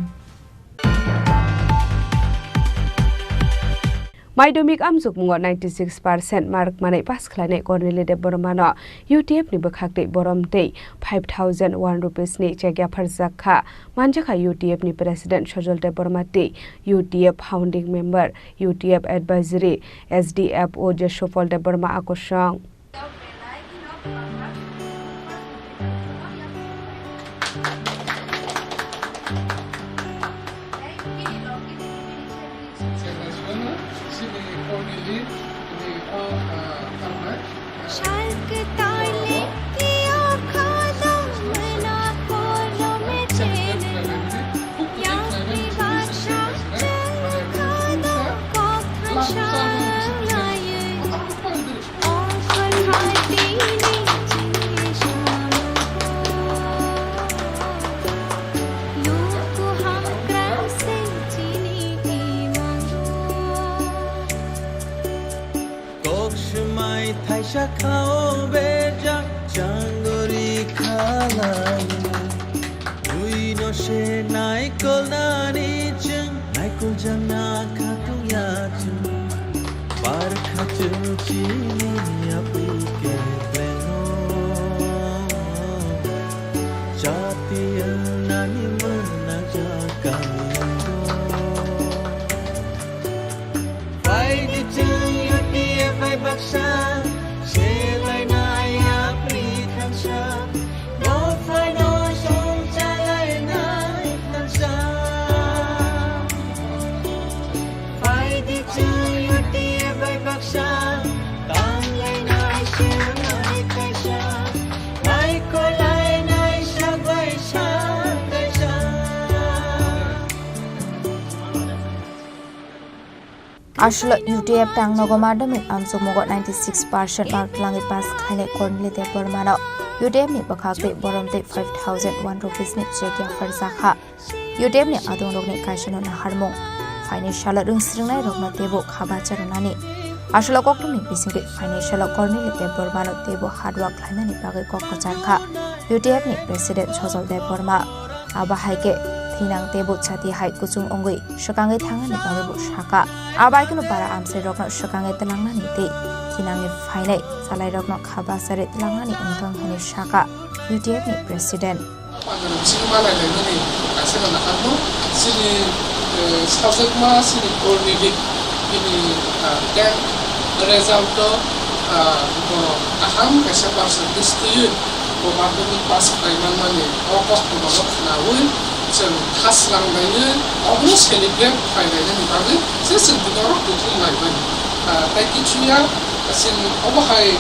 Maidumik amjuk mungo 96% mark manai pas khlane Corneli de Bormano UTF ni bakhakte boromte 5001 rupees ni chegya pharjakha manjakha UTF ni president Shojol de Bormate UTF founding member UTF advisory SDFO Jeshofol de Borma akoshang খাও বেজা চাঙ্গরি খালাই দুই নসে নাইকল নানি চং নাইকল জানা খাতুং ইয়াচং বার খাচু চিনি আপুকে plano জাতীয় নানি মনা জাকামিয়াঙ্গো বাইদি চং ইউটিএফ আই বাক্সা Bye. আসলে UTF tang nogo madami amso mogo 96% mark langi pass khaine kornli te pormano UTF ni bakhakte boromte 5001 rupees ni chekya farza kha UTF ni adong rok ni kaisano na harmong financial rungsringnai rokna tebo khaba charunani আসলে কখনোই বিসিংকে financial কর্নেলি দেববর্মানো দেব hard work লাইনানি বাগে কক্কচারখা UTF নি president সজল দেববর্মা আবাহাইকে থিনাং দেব ছাতি high কুচুং অঙ্গই সকাঙ্গে থাঙ্গানি বাগেবো শাখা আবাইকনো পারা আমসে রকন সকাঙ্গে তেলাংনানি তে থিনাংনি ফাইনাই সালাই রকন খাবাসারে তেলাংনানি অংথং হানি শাখা UTF নি president result aham kaisa percentage tu ko madhyamik pass kaiman mane okos pemabok nawi sen khas lang lainnya obno celebrate kailainnya ni bagi se sentinoro kutu mai bani tai kichuya sen obahai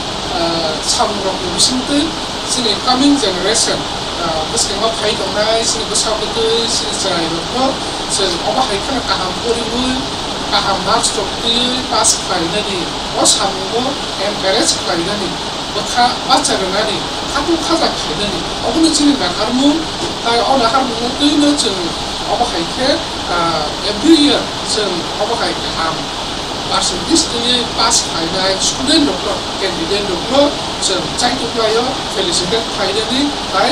samrok bisinte sen coming generation meski ngap hai dongai sen besar betul sen cerai rokno sen obahai kana kaham porimu kaham marks chokti pass kailaini osamgo encourage kailaini bakha bacharani khatu khaja khaidani obni chini nakarmu tai ona harmu tuino chung obahai ke every year chung obahai kaham percentage tini pass kaidai student doklo candidate doklo chung chaituklayo felicitate kaidani tai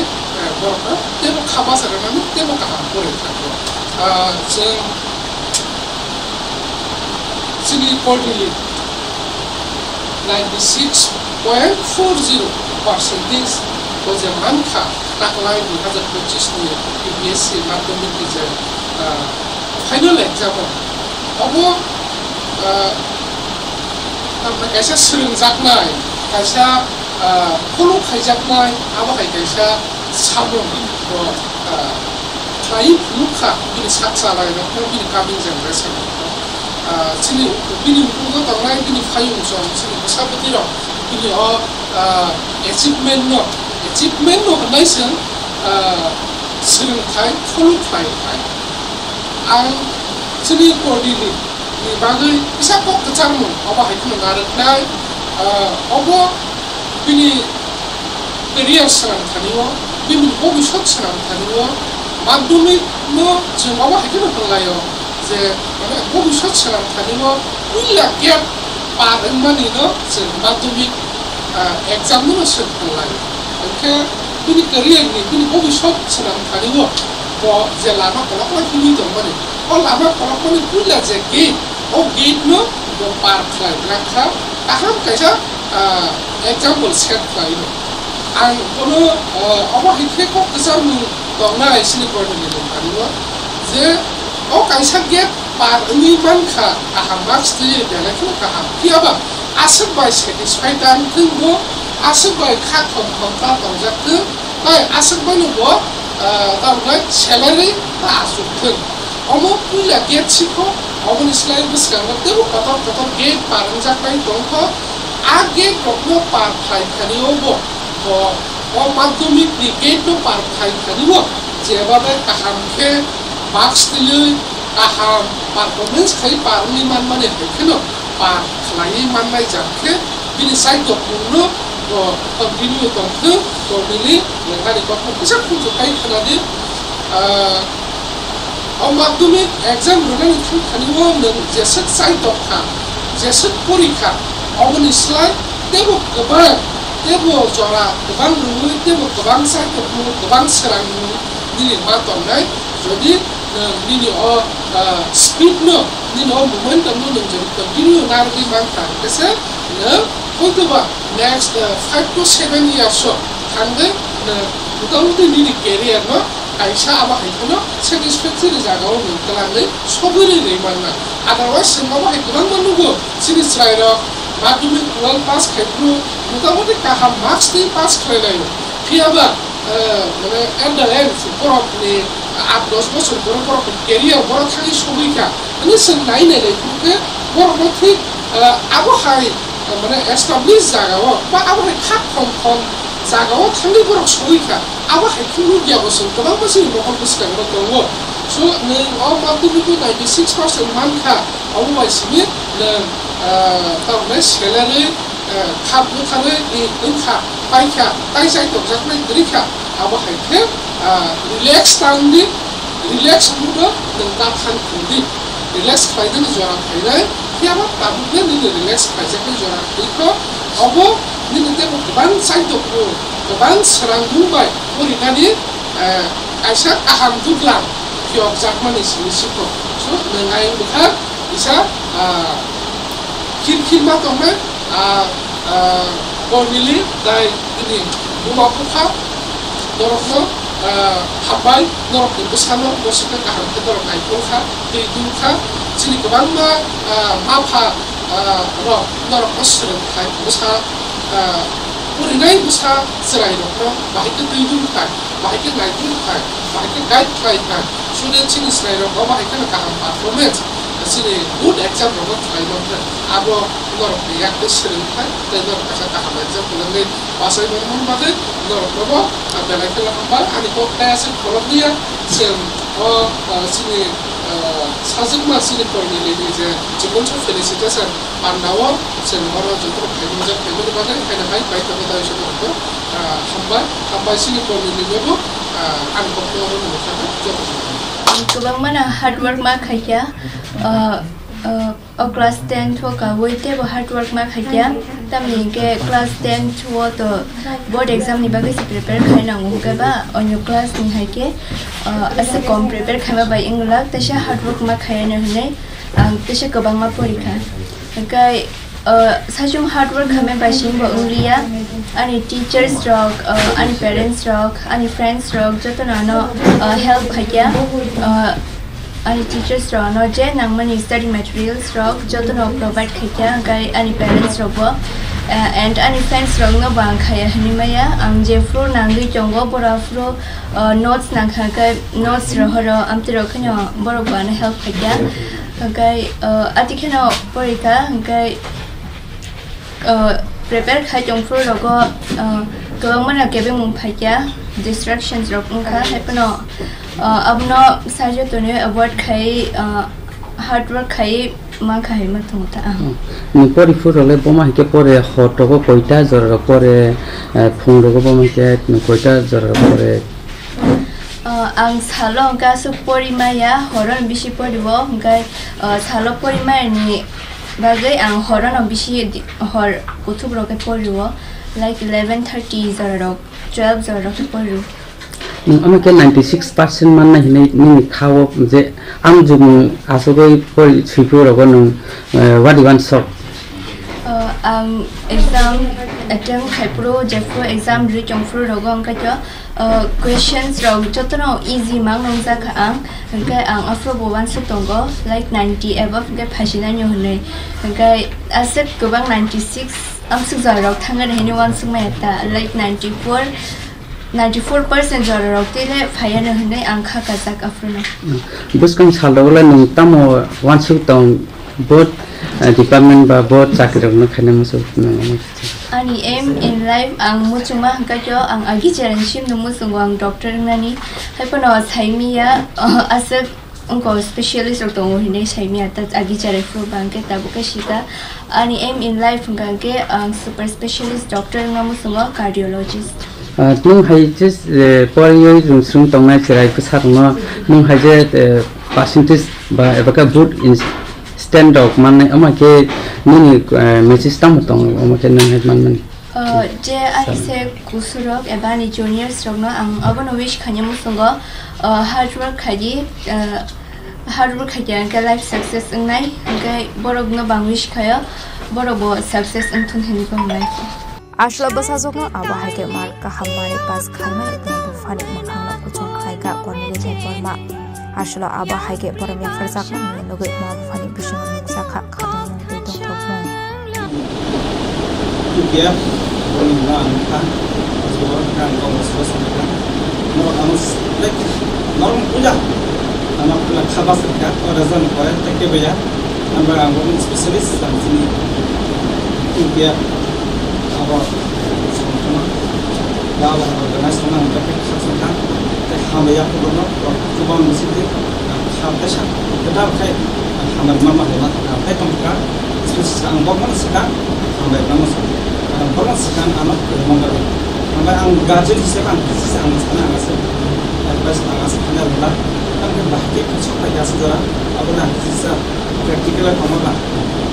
borok tebo khabasarani tebo kaham pore thakbo chung Chini Khorang 96.40% was a manka taklai 2025 ni UPSC madhyamik ki final exam abo tamna kaisa sringjaknai kaisa kholo khaijaknai abo kaisa sabong bo trai lukha bini saksalai no bini coming generation Chini bini ugo tangai bini fayung song chini besapati ro bini achievement no kanai sen sering thai kholu thai ang chini Khorang ni bagai isa kok kecharmu aba haiku ngaret nai obo bini career serang thaniwo bini bobishot serang thaniwo madhyamik no chung aba haiku nglayo যে মানে ভবিষ্যৎ সেরাম থাকিব উইলা গেপ পারেন মানে ন যে মাধ্যমিক এক্সাম নো সেরাম লাগে ওকে বিনি ক্যারিয়ার নি বিনি ভবিষ্যৎ সেরাম থাকিব তো যে লামা কলকল হিমি দং মানে ও লামা কলকল উইলা যে গেট ও গেট নো দ পার খাই রাখা আহাম কাইসা এক্সাম্পল সেট খাইব আং কোনো অবহিতে কক কসাম দংনা আইসিনি Khorang ni দং থাকিব যে o kaisa gap par ni manka aham marks ti belakno kaham kiaba asuk by satisfied dan tungo asuk by khat khom ta tongjak tu tai asuk by no bo tamlai salary ta asuk thun omo puila get chiko omoni slai biskang te bo kata gate parangjak bai tongkho a gate rokno par phai khani obo o madhyamik ni gate no par phai khani bo jebada kaham ke marks tili aham performance khai parni man mane hekheno par khlai man nai jakhe bini side dokno to continue tongkho to bini ngani kokko bisa kunju kai khanadi madhyamik exam runani khaniwo nang jesek side dokha jesek porikha oboni slai tebo gobang tebo jora gobang rui tebo gobang side dokno gobang serang nili ma tongnai jodi nini speed no nini momentum no nang jadi continue nargi mangka kese na hotoba next 5 to 7 years so thangde na mutamoti nini career no kaisa aba haikono satisfactory jagao ningkalangle sobiri reimanna otherwise sengaba haikobang manugo sini srairo madhyamik 12 pass khaipru mutamoti kaham marks ti pass khlainayo phiaba মানে at the end borok ni 8-10 বছর borok career borok thani sobika ani sen naine le kuke borok thik abo hai মানে establish jagao ba abo khat khom jagao thani borok sobika abo hai khulu gya bosol to ba basi borok biskang ro tongo so ne all madhyamik 96% manka abu bai simi le tau ne selale khap nu khane I inkha paikha taisai to jaknai drikha abu haike relax tangdi relax muda dan takhan kundi relax faida ni jora faida kiamat tabu ni relax faida ni jora iko abu ni nte ko ban sai to ko ban serang Dubai ori nani aisa aham duglan kiok jakmani sinisiko so nengai buka isa kin ma to me Bornili dai ini rumah puka dorokno habai dorok busano bosika kaham ke dorok ai puka ke duka sini kebang ma apa ro dorok osren kai busa urinai busa serai dokro bahik ke duka bahik ke ngai duka bahik ke guide kai kai sudah sini serai dokro bahik ke kaham performance sini good example of kai dokro abo dorok ya ke serai kai dorok kasa kaham example ngai pasai mon bade dorok robo abelai ke lamba ani ko kaya Colombia sen sini 사직마 시리코니 이제 지금처 felicitation 만나와 sen orang jatuh penuja penuja pada kena baik baik tapi tahu siapa itu hamba silikoni ini bu angkop orang bukan jatuh. Kebang mana hard work mak kerja, class 10 tu kau itu hard work mak kerja, tapi ke class 10 tu tu board exam ni bagi prepare kerana ngukah ba on your class ni hai ke asa kom prepare kerana ba English, tapi hard work mak kerja ni hune, tapi kebang mak perikah, kai sajung hard work kerana ba sih ba Unglia, ani teachers rock, ani parents rock, ani friends rock, jatuh nano help kerja. Ani teachers rock, no je nang mani study materials rock, jatuh no provide kerja, kai ani parents rock bo, and ani friends rock no bang kaya hani maya, ang je floor nang di jonggo bora floor notes nang kai notes rohoro amti rock kanya bora bang help kerja, kai ati kena porika, kai prepare khai jong floor rogo, kau mana kebe mumpaya distractions rock unka, hepano. अब न साजो तो ने award खाई hard work खाई मां खाई मत होता नि परि फुरले बमा के परे हटको कोइटा जर परे फुंडको बमा के कोइटा जर परे आं सालो का सु परिमाया हरन बिसि परिबो गाय सालो परिमायनि बागै आं हरन बिसि हर उथुब्रके परिबो लाइक 11:30 जर 12 जर परिबो আমি কে 96% মান না হিনে নি খাও যে আম জুম আসগৈ পৰি ছিপু rogan what you want so exam attempt খাইপ্রো জেফ্রো exam ri chongfru rogong ka jo questions rog jotno easy mang nong ja kha ang kai ang afro bo wan su tongo like 90 above ga phasina nyu hne kai asset gobang 96 am su ja rog thanga hene wan su ma ta like 94% जरा रोकते ले fire न हने आंखा का तक अफ्रीना बुस्कन सालवला नों तमो वानसु तों बोथ डिपार्टमेंट बा बोथ चाकरि न खाने मसु अनि एम इन लाइफ आं मुचुमा हंका जो आं आगि चरणसिम न मुसुंगो आं डॉक्टर ननि हाइपनो साइमिया असक उनको स्पेशलिस्ट रतो हिने साइमिया त आगि चरे फ्रो बांके ताबुका शिका अनि एम इन लाइफ हंका के आं सुपर स्पेशलिस्ट डॉक्टर न मुसुंगो कार्डियोलॉजिस्ट नों हाइजे परियै रुमसुं तंनाय सेराय फसारनो नों हाइजे परसेंटेज बा एबा बुट इन स्टैंड अप माने अमाके नोंनि मेसेज तम तंग अमाके नों हेड मान जे आइसे कुसुरक एबा नि जूनियर्स रगनो आं अबनो विश खान्यामु संगो हार्ड वर्क खाया के लाइफ सक्सेस ननाय के बरगनो बां विश खाया बरबो success अंथुन हेनि बंनाय Ashla basazokno abahai ke mar ka hamare pas khalmai itne bufani makhangna puchong khai ka kornige je forma ashla abahai ke pormya farzakna nugai ma bufani bishung muksa kha khatung te tong thokmo kia porna ka asbor kan ko swas ka no amus lek norm puja anak pula khabas ka razan ko take beya amba women specialist samsini kia aber dalam organisasi yang berkesan kami yang perlu kubang musik kami dah kita hamar mama lema ta tongka sang bokman sekan sampai nama sekarang bokman sekan anak mama sampai ang gajen sekan sang sana ngas bas ngas kana bula kan ke bahti kuchuk pa yas dora abuna sisa practical kamala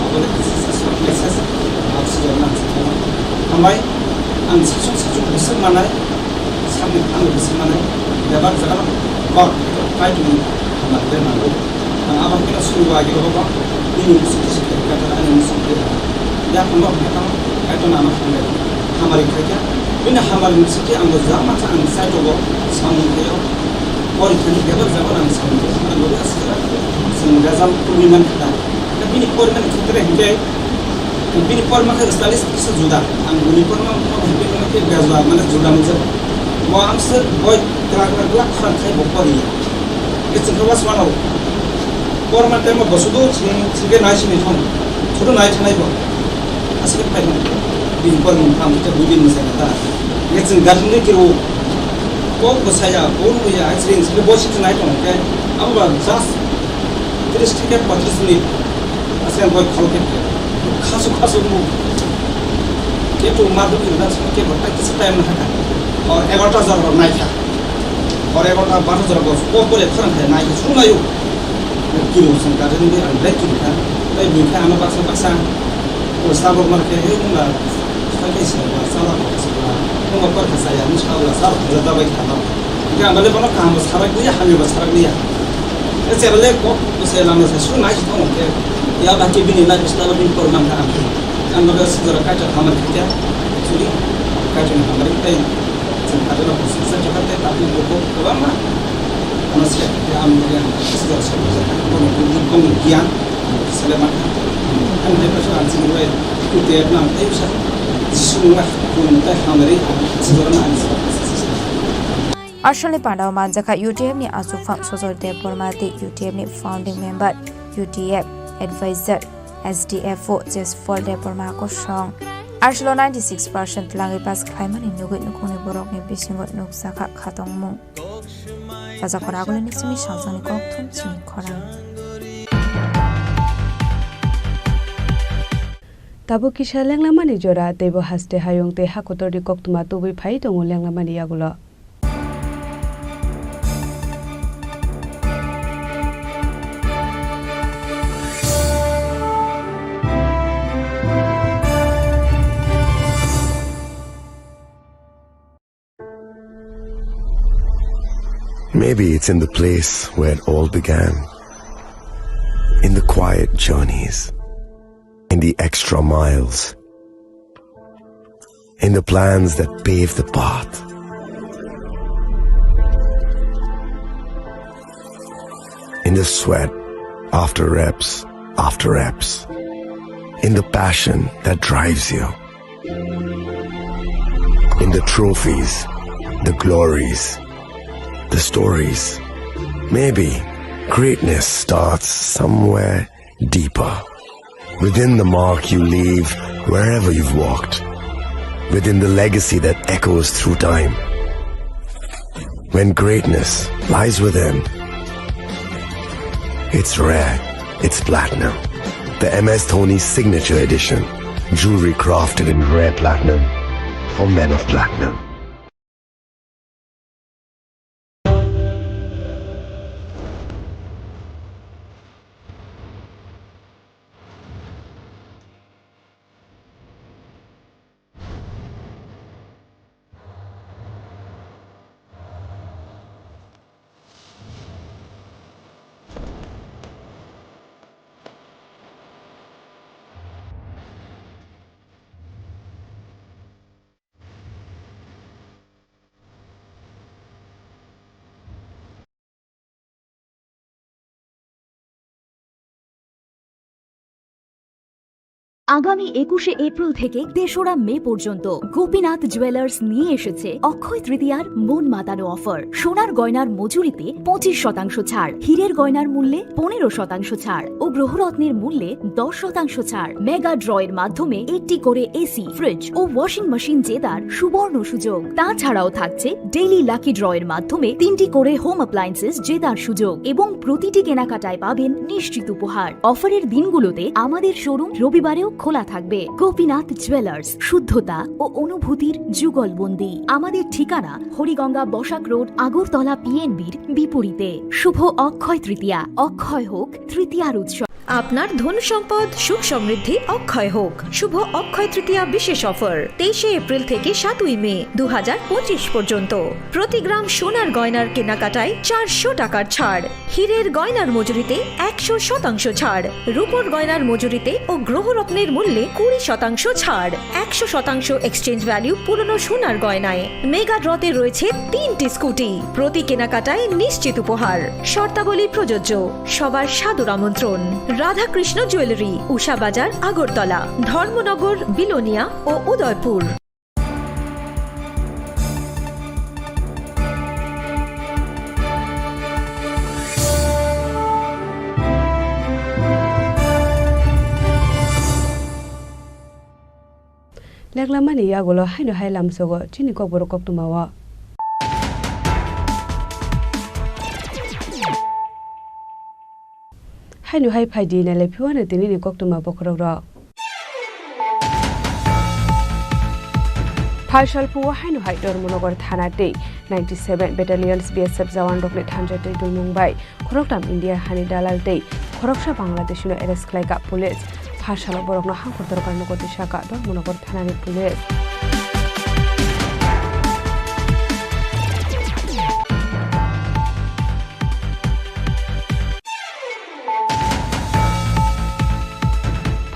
abuna sisa softness absona sampai ang sisuk besar mana sampai ang besar mana dapat sekarang kok kayak ini hamar lema ang abang kita suruh lagi bapak ini musuh kata ane musuh kita ya kalau kita itu nama kita hamari kerja ini hamari musuh kita anggo zaman ta ang saya coba samun dia orang kini kita zaman ang samun dia anggo dia sehingga zaman kuliman kita tapi ini kuliman kita hingga ini kuliman kita stalis bisa juda anggo ini kuliman kita gazwa mana juda macam mau amser boy terang-terang kurang kayak bopori itu terus mana Orang time basuh tu sih naik sini thon, sudah naik sana itu, asal apa itu, bimpar mumpam kita bujin misalnya ta, macam gatung ni kiro, kok besaya, kau ya experience, kita bos itu naik thon, kan, apa bah, just, terus tiket 35 menit, asal kau kalau kita, kasu mu, kita madu itu dah semua kita berapa kita time nak kan, और 11,000 naik ya, और 12,000 bos, kok boleh kurang kan naik, suruh naik kilo sangkar ini dia ada kilo kan, tapi bukan anak paksa, kalau sabuk mereka itu enggak, sebagai sebuah salah sebuah, enggak perlu saya, insyaallah salah tidak baik kalau, jika balik mana kamu sekarang dia hanya sekarang dia, saya balik kok, saya lama saya suruh naik itu mungkin, ya bagi bini naik setelah bini korban kan, kan mereka segera kaca kamar kerja, suri kaca kamar kita, sangkar itu proses saya cakap tapi buku korban mah. Manusia yang kemudian segera kemudian selama kan dia persoalan sendiri itu dia nanti bisa semua kita hamil segera nanti. Asal pada zaman jika UTM ni asufam sosial diplomati UTM ni founding member UTF advisor SDFO just for diploma kosong. Asal 96% langi pas klaiman ni nugut nukuni borok ni bisingot nuk saka katong mung. Faza korago ni simi shansani kok thum chini khorang. Tabu kisha lenglamani jora tebo haste hayong te hakotor di kok tuma tubi phai tongo lenglamani yagulo. Maybe it's in the place where it all began. In the quiet journeys. In the extra miles. In the plans that pave the path. In the sweat after reps. In the passion that drives you. In the trophies, the glories, the stories. Maybe greatness starts somewhere deeper. Within the mark you leave wherever you've walked. Within the legacy that echoes through time. When greatness lies within, it's rare, it's platinum. The MS Dhoni Signature Edition. Jewelry crafted in rare platinum for men of platinum. আগামী 21শে April থেকে 3রা মে পর্যন্ত Gopinath jewellers নিয়ে এসেছে অক্ষয় তৃতীয়ার মন মাতানো offer. সোনার গয়নার মজুরিতে 25% ছাড়, হীরের গয়নার মূল্যে 15% ছাড় ও গ্রহরত্নের মূল্যে 10% ছাড়। মেগা ড্রয়ের মাধ্যমে একটি করে এসি, ফ্রিজ ও ওয়াশিং মেশিন জেতার সুবর্ণ সুযোগ। তাছাড়াও থাকছে ডেইলি লাকি ড্রয়ের মাধ্যমে 3টি করে হোম অ্যাপ্লায়েন্সেস জেতার সুযোগ এবং প্রতিটি কেনাকাটায় পাবেন নিশ্চিত উপহার। অফারের দিনগুলোতে আমাদের শোরুম রবিবারেও খোলা থাকবে। গোপীনাথ জুয়েলার্স, শুদ্ধতা ও অনুভূতির যুগলবন্দি। আমাদের ঠিকানা হরিগঙ্গা বসাক রোড, আগরতলা পিএনবির বিপরীতে। শুভ অক্ষয় তৃতীয়া, অক্ষয় হোক তৃতীয়ার উৎসব। আপনার ধন সম্পদ সুখ সমৃদ্ধি অক্ষয় হোক। শুভ অক্ষয় তৃতীয়া বিশেষ অফার 23শে এপ্রিল থেকে 7ই মে 2025 পর্যন্ত। প্রতি গ্রাম সোনার গয়নার কেনাকাটায় 400 টাকার ছাড়, হীরের গয়নার মজুরিতে 100% ছাড়, রূপোর গয়নার মজুরিতে ও গ্রহরত্নের মূল্যে 20% ছাড়, 100% এক্সচেঞ্জ ভ্যালু পুরনো সোনার গয়নায়। মেগা ড্রতে রয়েছে 3টি স্কুটি, প্রতি কেনাকাটায় নিশ্চিত উপহার। শর্তাবলী প্রযোজ্য। সবার সাদর আমন্ত্রণ। রাধাকৃষ্ণ জুয়েলারি, উষা বাজার, আগরতলা, ধর্মনগর, বিলোনিয়া ও উদয়পুর। লেগলামানি ইয়াগুলো হাইনো হাই লামসগো চিনি ককবরক কক্তমাওয়া হাইনো হাই ফাইদি নালে ফিওয়ানে তিনি কক্তমা বখরক র ফাইসালপুয়া হাইনো হাই ধর্মনগর থানাতে 97 ব্যাটালিয়নস বিএসএফ জওয়ান রকলে থানজাতে দুলমুংবাই খরকটাম ইন্ডিয়া হানি দালালতে খরকসা বাংলাদেশিনো এরেস্ট খালাইকা পুলিশ ফাইসাল বরকনো হাঙ্কর দরকার নগতি শাখা ধর্মনগর থানানি পুলিশ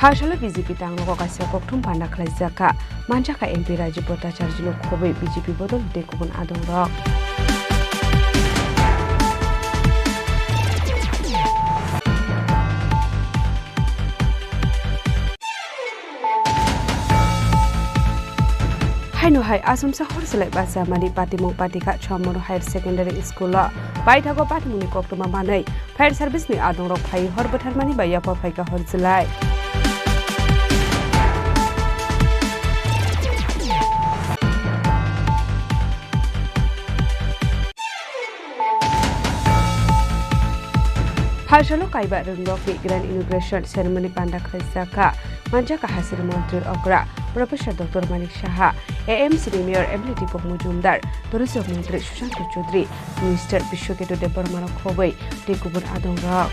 ফাইসাল বিজেপি তাংনগো কাছে ককথুম পান্ডা খালাইজাকা মানজাকা এমপি রাজীব ভট্টাচার্যনো খবই বিজেপি বদল দেখুন আদং রক হাইনো হাই আসাম শহর সেলাই বাসা মানি পাতিমু পাতিকা ছমর হায়ার সেকেন্ডারি স্কুল বাইথাগো পাতিমুনি কক্তমা মাनै ফায়ার সার্ভিসनि आदं रक फाइ हर बोथारमानि बाया फाइका हर जुलाइ फाइसालो काइबा रंगलकनि ग्रैंड इनॉग्रेशन सेरेमनी पांडा खालाइजाका मानजाका हासिर मंत्री Agra professor doctor Manik Saha AMC mayor MLA पक मजुमदार टुरिज्म मंत्री सुशांत चौधरी मिनिस्टर विश्वकेतु देबरमानो खबै टेकुबुन आदं रक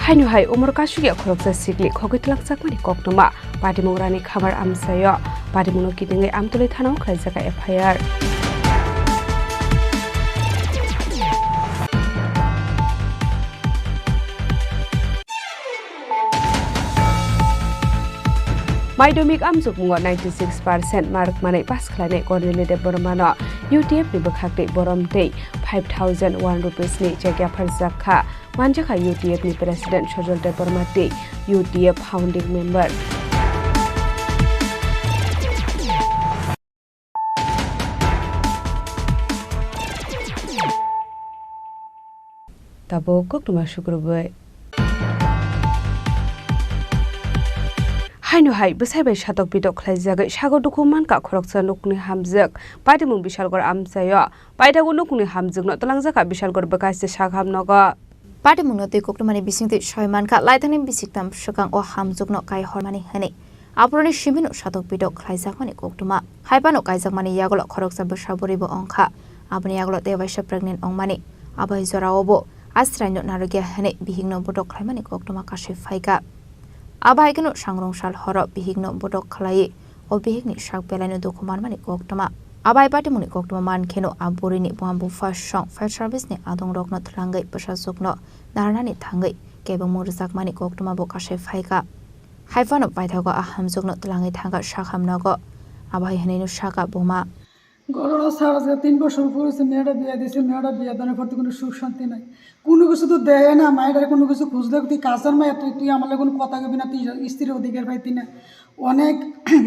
हाइनो हाइ उमर कासुगिया खरकसा सिगलि खगैतलाक साकमानि कक्तमा पाटिमुंग्रानि खामार आमसायो पाटिमुंनो किदिङै आमतलै थानाव खालाइजाका एफआईआर माध्यमिक आमजुगमुंगो 96% मार्क मानै पास खालायनाय कर्नेले देबरमानो यूटीएफ नि बखाखदै बरमदै 5001 रुपीस नि जायगा फरजाखा मानजाखा यूटीएफ नि प्रेसिडेंट सजल देबरमाते यूटीएफ फाउंडिंग मेंबर तबो कोक्तमा शुक्रबार हाइनो हाइ बसाइबाय सातक बिदक खालाइजागै सागर दुखुमान का खरकसा नुकनि हामजक पाइदमुं बिशालगर आमसायो पाइदागु नुकनि हामजकनो तलांजाका बिशालगर बकाइसे सागहामनगो पाइदमुंनो तै कोक्तमानि बिसिंते सयमानका लाइथानि बिसिकताम सकां अ हामजकनो काइ हरमानि हने आपुरनि सिमिनो सातक बिदक खालाइजाकमानि कोक्तमा हाइपानो काइजाकमानि यागलो खरकसा बसाबरिबो अंखा आबनि यागलो देवाइसा प्रेगनेन्ट अंमानि आबाय जरावबो आस्रायनो नारगिया हने बिहिंनो बदक खालाइमानि कोक्तमा कासे फाइका आबाइगनो सांग्रंसाल हर बिहिगनो बदक खालायै ओ बिहिगनि साक बेलायनो दुखुमानमानि कोक्तमा आबाइ पाटिमुनि कोक्तमा मानखेनो आबुरिनि बहामबु फार्स्ट सं फायर सार्भिसनि आदं रकनो थलांगै प्रशासकनो नारनानि थांगै केबं मुरजाकमानि कोक्तमा बकासे फाइका हाइफानो पाइथागो आहामजकनो थलांगै थांगा साखामनगो आबाइ हनैनो साका बमा ঘটনা স্যার আজকে 3 বছর পড়েছে, মেয়েটা বিয়ে দিয়েছে, মেয়েটা বিয়ে দেওয়ার পর কোনো সুখ শান্তি নাই, কোনো কিছু তো দেয় না। মায়ের কোনো কিছু খুঁজলে তুই কাজের মেয়ে, তুই আমার কোনো কথা কবি না, তুই স্ত্রীর অধিকার পাইতি না। অনেক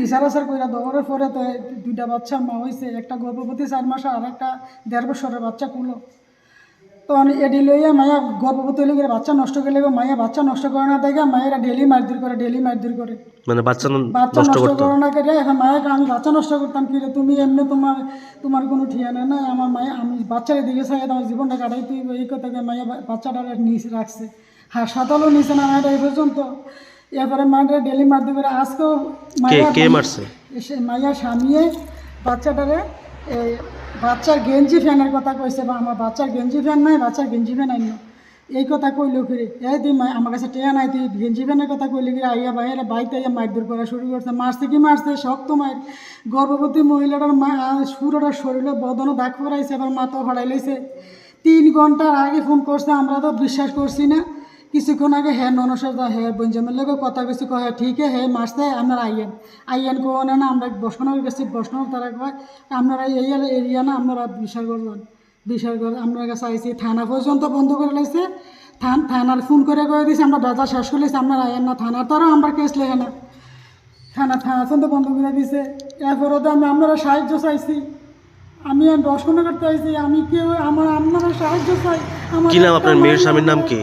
বিচার আচার করে দেওয়ার পরে তো 2টা বাচ্চা মা হয়েছে, একটা গর্ভবতী 4 মাসে আর একটা 1.5 বছরের বাচ্চা কুলো। তখন এডি লইয়া মায়া গর্ভবতী হলে বাচ্চা নষ্ট করলে মায়া বাচ্চা নষ্ট করে না দেখে মায়েরা ডেলি মারধর করে মানে বাচ্চা নষ্ট করে না করে। এখন মায়ের আমি বাচ্চা নষ্ট করতাম কি রে, তুমি এমনি তোমার কোনো ঠিয়ানা নাই। আমার মায়া আমি বাচ্চার দিকে চাই আমার জীবনটা কাটাই, তুই এই কথা মায়া বাচ্চাটা নিচে রাখছে, হাসপাতালও নিচে না মায়েরা এই পর্যন্ত। এরপরে মায়েরা ডেলি মারধর করে। আজকেও মায়া স্বামীয়ে বাচ্চাটারে বাচ্চার গেঞ্জি ফ্যানের কথা কইছে, বা আমার বাচ্চার গেঞ্জি ফ্যান নাই, বাচ্চার গেঞ্জি ফ্যান আইন এই কথা কইলো ফিরে। তুই আমার কাছে টেয়া নাই, তুই গেঞ্জি ফ্যানের কথা কইলে ফিরে আইয়া বাইরে বাইতে আইয়া মারধর করা শুরু করছে। মারছে শক্ত মায়ের। গর্ভবতী মহিলাটার পুরোটা শরীরে বদনও দাগ পড়াইছে, এবার মাথাও ফাড়াই লাইছে। 3 ঘন্টার আগে ফোন করছে, আমরা তো বিশ্বাস করছি না। কিছুক্ষণ আগে হ্যাঁ ননসর হ্যাঁ বঞ্জামের লোক কথা কইছি, হ্যাঁ ঠিক হ্যাঁ মারছে, আপনারা আইয়েন কোন না, আমরা বসনার গেছি, বসনার তারা কয় আপনারা এই এরিয়া না, আপনারা বিচার করবেন। আপনার কাছে আইসি, থানা পর্যন্ত বন্ধ করে লাইছে। থানার ফোন করে দিয়েছে আমরা বাজা শেষ করে লাইছি, আপনারা আইয়েন না। থানার তারাও আমরা কেস লেখে না, থানা পর্যন্ত বন্ধ করে দিয়েছে। এরপরও তো আপনারা সাহায্য চাইছি, আমি 10 ঘন্টা করতে আইছি, আমি কেউ আপনারা সাহায্য চাই। কি নাম আপনার মেয়ের স্বামীর নাম কি?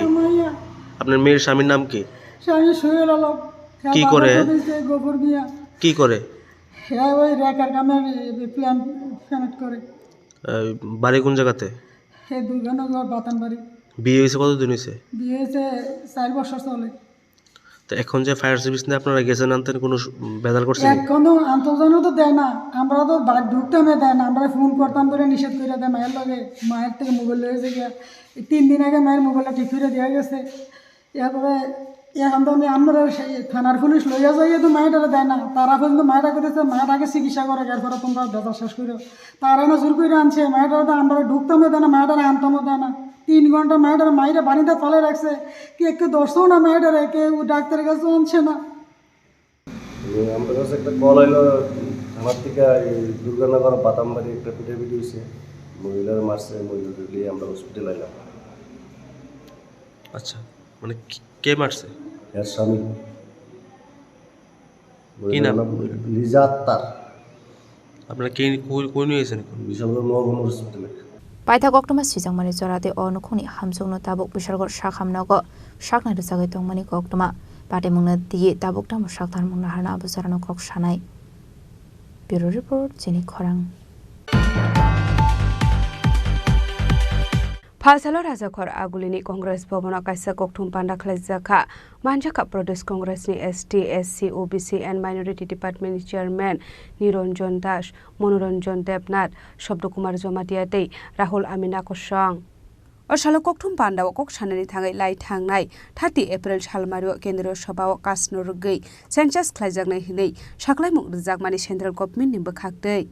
আপনার মেয়ের স্বামীর নাম কি? স্বামী সোহেল আলম। কি করে? গোবর বিয়া। কি করে? হ্যাঁ ওই রেকার কামের প্ল্যান করে। বাড়ি কোন জায়গাতে? হ্যাঁ দুর্গানগর বাতান বাড়ি। বিয়ে হয়েছে কতদিন হয়েছে? বিয়ে হয়েছে 4 বছর চলে। তো এখন যে ফায়ার সার্ভিস নিয়ে আপনারা গেছেন আনতে কোনো বেদাল করছেন? এখনো আন্তর্জানও তো দেয় না, আমরা তো ঢুকতামে দেয় না, আমরা ফোন করতাম ধরে নিষেধ করে দেয় মায়ের লগে। মায়ের থেকে মোবাইল লয়েছে গিয়া 3 দিন আগে মায়ের মোবাইলটা ঠিক করে দেওয়া গেছে। এরপরে এখন তো আমরা থানার পুলিশ লইয়া যাইয়ে তো মায়েরা দেয় না, তারা পর্যন্ত মায়েরা করতেছে মায়েরাকে চিকিৎসা করে, এরপরে তোমরা বেজা শেষ করো। তারা না জোর করে আনছে, মায়েরা তো আমরা ঢুকতামও দেয় না, মায়েরা আনতামও দেয় না। 3 ঘন্টা মায়েরা বাড়িতে পালে রাখছে, কেউ দর্শও না, মায়েরা কেউ ডাক্তারের কাছে আনছে না। আমার কাছে একটা কল এলো আমার থেকে, দুর্গানগর বাতামবাড়ি একটা পিটাপিটি হয়েছে, মহিলার মারছে, মহিলাদের নিয়ে আমরা হসপিটাল এলাম। আচ্ছা, মানে কে মারছে? এর স্বামী। কি নাম? লিজা আক্তার। আপনারা কে কই নিয়েছেন? বিশালগড় মহকুমা হসপিটালে। পাইথা কক্টমা সিজাংমানি জরাতে অনুখনি হামজংনো তাবুক বিশালগড় শাখামনাগো শাকনাই রসাগै तंगमानि कक्टमा पाटेमुंनो दिये ताबुक तामु शाकथार मुंना हारना अबुजारानो कक सानाय। ब्यूरो रिपोर्ट चिनी खरां। फालसालो राजाखर आगुलिनी कांग्रेस भवन कायसा कक्थुम पांडा खलाइजाखा मानजाखा प्रदेश कांग्रेसनि ST SC OBC and minority department chairman Niranjan Das Manoranjan Debnath शब्द कुमार जमातियाते राहुल आमिना कोसंग असालो कक्थुम पांडाव कक साननि थाङै लाई थांनाय 30 एप्रिल सालमारियाव केन्द्रीय सभाव कासनरुगै सेन्सास खलाइजागनाय हिनै साख्लायमुग रिजागमानि सेन्ट्रेल गभर्नमेन्टनि बोखागदै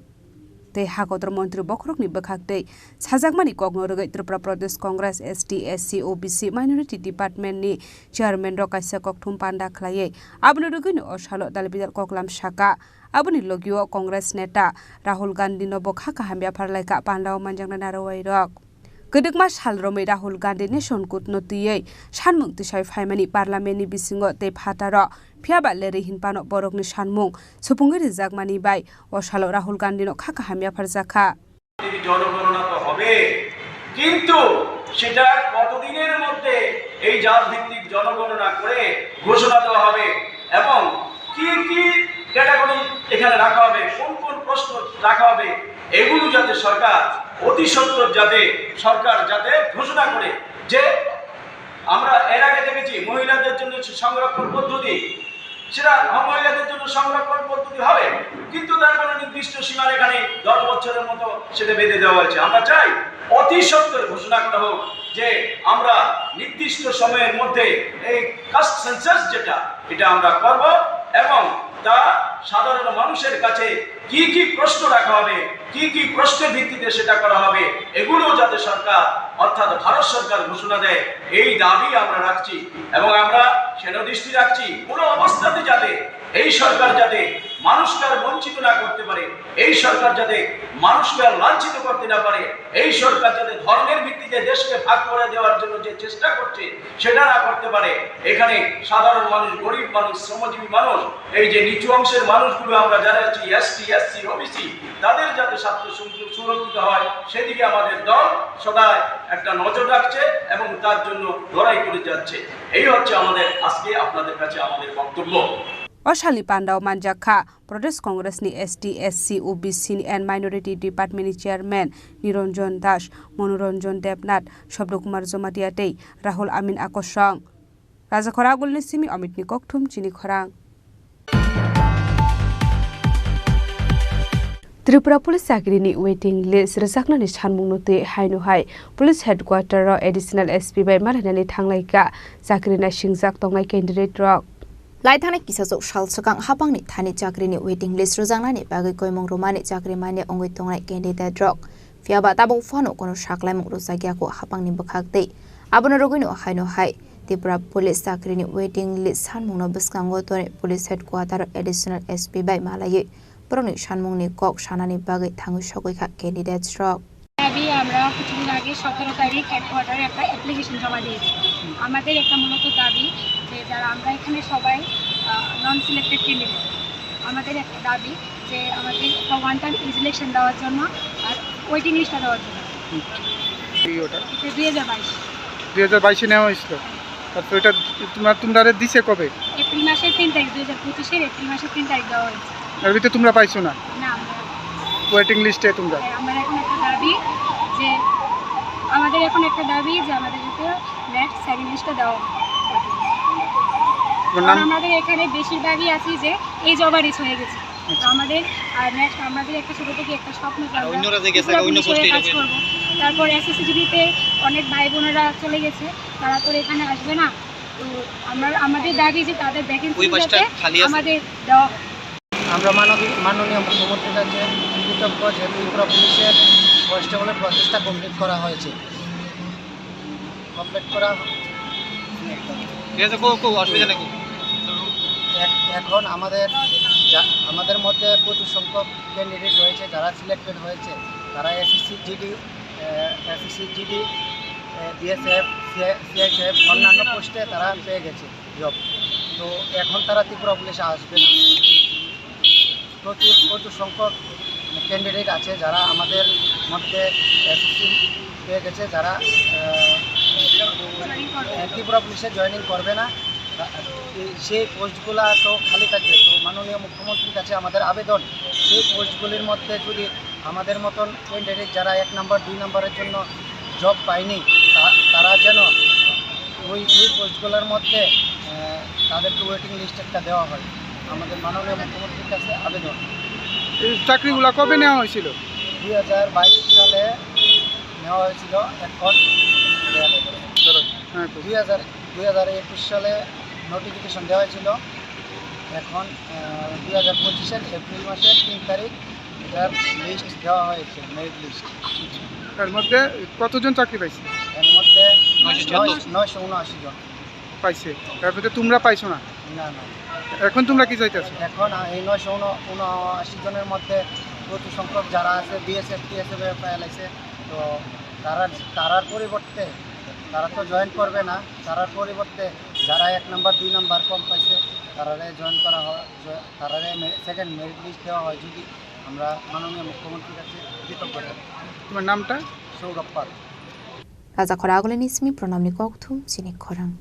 ते हागदर मंत्री बखरकनि बोखागदै साजागमानि कगनरुगै Tripura Pradesh Congress ST SC OBC minority डिपार्टमेंटनि चेयरमैन रकाइसा कक्थुम पांडा खलायै आबुनि रुगैनो असालो दालबिदाल ककलाम साका आबुनि लगियो कांग्रेस नेता राहुल गांधी नो बखा काहामिया फारलायका पांडाव मानजांना नारवाइरक गदगमा सालरमै राहुल गांधी नेशन कुट नतियै सानमुं तिसाय फाइमानि पार्लामेन्टनि बिसिङो ते फाटार फियाबा लेरै हिनपानो बरकनि सानमुं सुपुंगै रिजागमानि बाय असालो राहुल गांधीनो खाका हामिया फारजाखा জনগণনা তো হবে, কিন্তু সেটা কতদিনের মধ্যে এই জাত ভিত্তিক জনগণনা করে ঘোষণা দেওয়া হবে এবং কি কি ক্যাটাগরি এখানে রাখা হবে, কোন কোন প্রশ্ন রাখা হবে, এগুলো যাতে সরকার অতি সত্বর সরকার যাতে ঘোষণা করে। যে আমরা এর আগে দেখেছি মহিলাদের জন্য সংরক্ষণ পদ্ধতি, সেটা মহিলাদের জন্য সংরক্ষণ পদ্ধতি হবে, কিন্তু তার কোনো নির্দিষ্ট সীমারেখানে 10 বছরের মতো সেটা বেঁধে দেওয়া হয়েছে। আমরা চাই অতি সত্বর ঘোষণা করা হোক যে আমরা নির্দিষ্ট সময়ের মধ্যে এই কাস্ট সেন্সাস যেটা এটা আমরা করব এবং তা সাধারণ মানুষের কাছে কি কি প্রশ্ন রাখা হবে, কি কি প্রশ্নের ভিত্তিতে সেটা করা হবে, এগুলো যাতে সরকার অর্থাৎ ভারত সরকার ঘোষণা দেয়, এই দাবি আমরা রাখছি এবং আমরা সেনদৃষ্টি রাখছি কোনো অবস্থাতে যাতে এই সরকার যাতে মানুষকে আর বঞ্চিত না করতে পারে, এই সরকার যাতে মানুষকে আর লাঞ্ছিত করতে না পারে, এই সরকার যাতে ধর্মের ভিত্তিতে দেশকে ভাগ করে দেওয়ার জন্য যে চেষ্টা করছে সেটা না করতে পারে। এখানে সাধারণ মানুষ, গরিব মানুষ, শ্রমজীবী মানুষ, এই যে নিচু অংশের মানুষগুলো আমরা যারা আছি এসটি, এসসি, ওবিসি, তাদের যাতে স্বার্থ সুরক্ষিত হয় সেদিকে আমাদের দল সদাই একটা নজর রাখছে এবং তার জন্য লড়াই করে যাচ্ছে। এই হচ্ছে আমাদের আজকে আপনাদের কাছে আমাদের বক্তব্য। Oshali Pandao Manjaka, Protest Congress ni ST, SC, OBC and Minority Department Chairman Niranjan Dash, Monoranjan Debnath, Shabdokumar Zomatiate, Rahul Amin Akoshang. Raja Khoragul ni Simi Amit ni Kokthum Chini Khorang. Tripura Police Sakri ni waiting list resakna ni chanmungnote hainu hai Police Headquarter Additional SP by Malanani Thanglaika Sakri na Shingjak tongai candidate rock. Laithane kisasok shalsakang hapangni thani chakrini waiting list rojangnani bagai koimong romani chakri mane ongoi tongnai candidate rock. Fiaba tabung phano kono shaklaimong rojagyako hapangni bakhakte. Abono rogino haino hai Tripura Police Sakrini waiting list sanmungno biskango tore Police Headquarter Additional SP by Malaye. Proni sanmungni kok sanani bagai thangu sokoika candidate rock. আমি আমরা কিছুদিন আগে 17 তারিখ হেডকোয়ার্টারে একটা application জমা দিয়েছি। আমাদের একটা মূলত দাবি যে যারা আমরা এখানে সবাই নন সিলেক্টেড ক্যান্ডিডেট, আমাদের একটা দাবি যে আমাদের একটা ওয়ান টাইম ইলেকশন দেওয়ার জন্য আর ওয়েটিং লিস্টটা দেওয়ার জন্য। ওটা 2022 নেওয়া হয়েছিল। তারপর এটা তোমরা দিছে কবে? এপ্রিল মাসের 3 তারিখ 2025 এপ্রিল মাসের 3 তারিখ দেওয়া হয়েছে। এর ভিতরে তোমরা পাইছো না? না, ওয়েটিং লিস্টে তোমরা। আমাদের এখন একটা দাবি যে আমাদের যাতে নেক্সট সেকেন্ড লিস্টটা দেওয়া হয়। আমাদের এখানে বেশিরভাগই আছি যে এই জবার রিচ হয়ে গেছে। তো আমাদের নেক্সট আমাদের একটা ছোট থেকে একটা স্বপ্ন যে আমরা কাজ করব। তারপর এসএসসিজিডিতে অনেক ভাই বোনেরা চলে গেছে, তারা তো এখানে আসবে না। তো আমাদের দাবি যে তাদের ভ্যাকেন্সি যাতে আমাদের দেওয়া। আমরা মাননীয় মুখ্যমন্ত্রীর কাছে কৃতজ্ঞ যে ত্রিপুরা পুলিশের কনস্টেবলের প্রচেষ্টা কমপ্লিট করা হয়েছে। এখন আমাদের মধ্যে প্রচুর সংখ্যক ক্যান্ডিডেট রয়েছে যারা সিলেক্টেড হয়েছে। তারা এসএসসিজিডি, বিএসএফ, সিআইএসএফ অন্যান্য পোস্টে তারা পেয়ে গেছে জব। তো এখন তারা ত্রিপুরা পুলিশে আসবে না। প্রচুর সংখ্যক ক্যান্ডিডেট আছে যারা আমাদের মধ্যে এসএসসি পেয়ে গেছে, যারা ত্রিপুরা পুলিশে জয়েনিং করবে না। সেই পোস্টগুলো তো খালি থাকবে। তো মাননীয় মুখ্যমন্ত্রীর কাছে আমাদের আবেদন, সেই পোস্টগুলির মধ্যে যদি আমাদের মতন ক্যান্ডিডেট যারা 1 নম্বর 2 নম্বরের জন্য জব পায়নি, তারা যেন ওই পোস্টগুলোর মধ্যে তাদেরকে ওয়েটিং লিস্ট একটা দেওয়া হয়। আমাদের মাননীয় মুখ্যমন্ত্রীর কাছে আবেদন। এই চাকরিগুলো কবে নেওয়া হয়েছিল? 2022 সালে নেওয়া হয়েছিল। এখন 2021 সালে নোটিফিকেশন দেওয়া হয়েছিল। এখন 2025-এর এপ্রিল মাসের 3 তারিখ এটার লিস্ট দেওয়া হয়েছে, মেরিট লিস্ট। এর মধ্যে কতজন চাকরি পাইছে? এর মধ্যে 979 জন পাইছে। এর মধ্যে তোমরা পাইছো না? না। এখন তোমরা কি চাইতেছো? এখন এই 979 জনের মধ্যে প্রচুর সংখ্যক যারা আছে বিএসএফ, টিএসএফ ফাইল আছে। তো তারার পরিবর্তে তারা তো জয়েন করবে না। তারার পরিবর্তে যারা 1 নম্বর 2 নম্বর কম পাইছে তারারে জয়েন করা হয়, তারারে সেকেন্ড মেরিট লিস্ট দেওয়া হয়। যদি আমরা মাননীয় মুখ্যমন্ত্রীর কাছে কৃতজ্ঞ থাকি। তোমার নামটা? Sourav Pal. Raja Khoragul ni Simi Pronamni Kokthum Chini Khorang.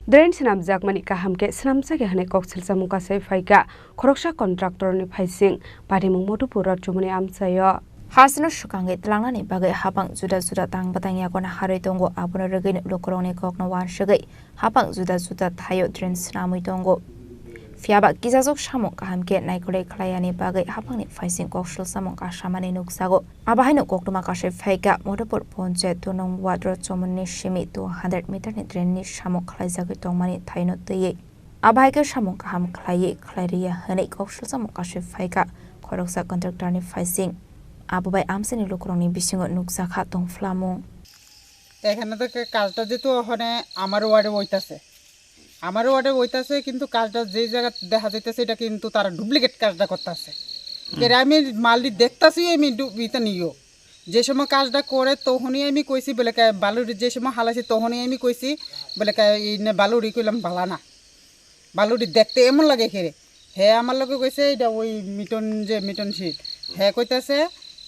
Drain senam jakmani kahamke senamsa ke hane koksil samuka sai faika khoroksha contractor ni phaising parimung modupur rajmani amsayo Hasino shukange tlangani bagai hapang juda tang batang yakona harai tongo abono regin lokorone kokno wan shagai hapang juda thayo drain senamui tongo Fiaba kisasok samong kahamke naikole klayani bagai hapangni phaising koksil samong kashamani nuksago abahino koktuma kashe faika modupur ponche tonong wadro chomoni shimi 200 meter ni drain ni samong khlaijagi tongmani thaino teye abaike samong kaham khlaiye khlairia hane koksil samong kashe faika khoroksa contractor ni phaising আবুবাই আমসেনি লোকরংনি বিসিং নুকসাখা তংফ্লামু এখানে তো কাজটা যেহেতু ওখানে আমার ওয়ার্ডে বইতাছে কিন্তু কাজটা যে জায়গা দেখা যাইতেছে এটা কিন্তু তারা ডুপ্লিকেট কাজটা করতেছে আমি মালটি দেখতেছি আমি ইটা নিও যে সময় কাজটা করে তখনই আমি কইছি বলে বালুরি যে সময় হালাইছি তখনই আমি কইছি বলে বালুরি কইলাম ভালা না বালুরি দেখতে এমন লাগে খেরে হ্যাঁ আমার লোকে কইছে এটা ওই মিটন শীত হ্যাঁ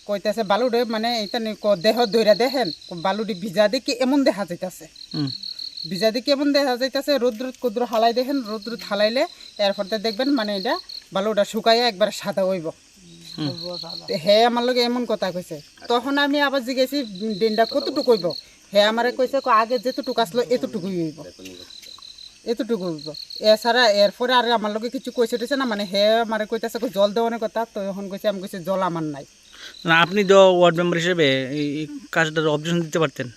কইতাছে বালুরে মানে এটা দেহ ধৈরা দেখেন বালুরি ভিজা দেখি এমন দেখা যাইতাছে রোদ্র কুদ্র হালাই দেখেন রোদ্র হালাইলে এরপর দেখবেন মানে এটা বালুটা শুকাইয়া একবার সাদা হইব হ্যাঁ আমার লগে এমন কথা কইছে তখন আমি আবার জিজ্ঞাসি দিনটা কতটুকু হইব হ্যাঁ আমারে কইছে আগে যেতটুকু আসলো এতটুকুই হইব এছাড়া এরপরে আর আমার লগে কিছু কইছে না মানে হ্যাঁ আমারে কইতাছে জল দেওয়ার কথা তো এখন কইছে আমি কইছি জল আমার নাই না আপনি তো ওয়ার্ড মেম্বার হিসেবে এই কাজটার অবজেকশন দিতে পারতেন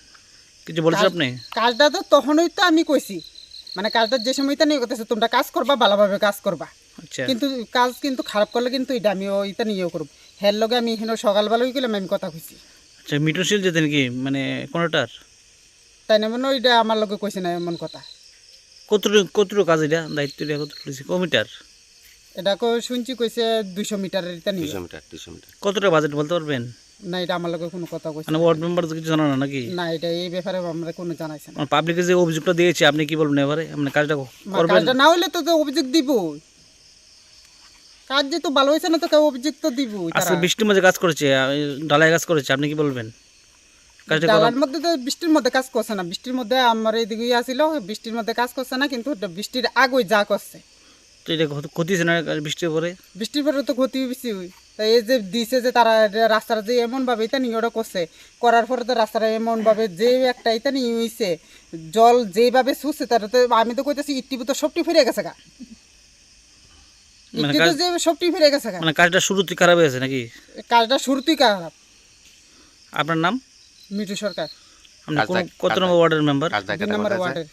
কিছু বলছেন আপনি কাজটা তো তখনই তো আমি কইছি মানে কাজটা যে সময়টা নিয়ে করতেছে তোমরা কাজ করবা ভালোভাবে কাজ করবা কিন্তু কাজ কিন্তু খারাপ করলে কিন্তু এটা আমি ওইটা নিয়েও করব হের লগে আমি এখানে সকালবেলায় গেলাম আমি কথা কইছি আচ্ছা মিটনশীল যেতেন কি মানে কোনটার তাই না মানে ওইটা আমার লগে কইছে না এমন কথা কতটুকু কাজ এটা দায়িত্ব এটা কতটুকু কিলোমিটার এটা শুনছি কইছে 200 মিটার এটা নিয়ে 200 মিটার কতটা বাজেট বলতে পারবেন না এটা আমার লগে কোনো কথা কইছে মানে ওয়ার্ড মেম্বার তো কিছু জানা না নাকি না এটা এই ব্যাপারে আমরা কোনো জানাইছে না পাবলিকে যে অভিযোগটা দিয়েছে আপনি কি বলবেন এবারে মানে কাজটা করবেন কাজটা না হইলে তো অভিযোগ দিব কাজ যে তো ভালো হইছে না তো কেউ অভিযোগ তো দিব আজকে বৃষ্টির মধ্যে কাজ করেছে ঢালাই কাজ করেছে আপনি কি বলবেন কাজটা ঢালাইয়ের মধ্যে তো বৃষ্টির মধ্যে কাজ করছে না বৃষ্টির মধ্যে আমার এইদিকেই আসিল বৃষ্টির মধ্যে কাজ করছে না কিন্তু বৃষ্টির আগেই যা করছে তো এটা ক্ষতি হয়েছে না বৃষ্টির পরে তো ক্ষতি বেশি হই তাই এই যে দিছে যে তারা রাস্তাটা যে এমনভাবে এটা নিয়ে ওটা করছে করার পরে তো রাস্তাটা এমনভাবে যে একটা এটা নিয়ে হইছে জল যেভাবে ছুটছে তারা তো আমি তো কইতেছি ইট্টিপু তো সবটি ফিরে গেছে গা সবটি ফিরে গেছে গা মানে কাজটা শুরুতেই খারাপ হয়েছে নাকি কাজটা শুরুতেই খারাপ আপনার নাম মিঠু সরকার আপনি কত নম্বর ওয়ার্ডের মেম্বার 2 নম্বর ওয়ার্ডের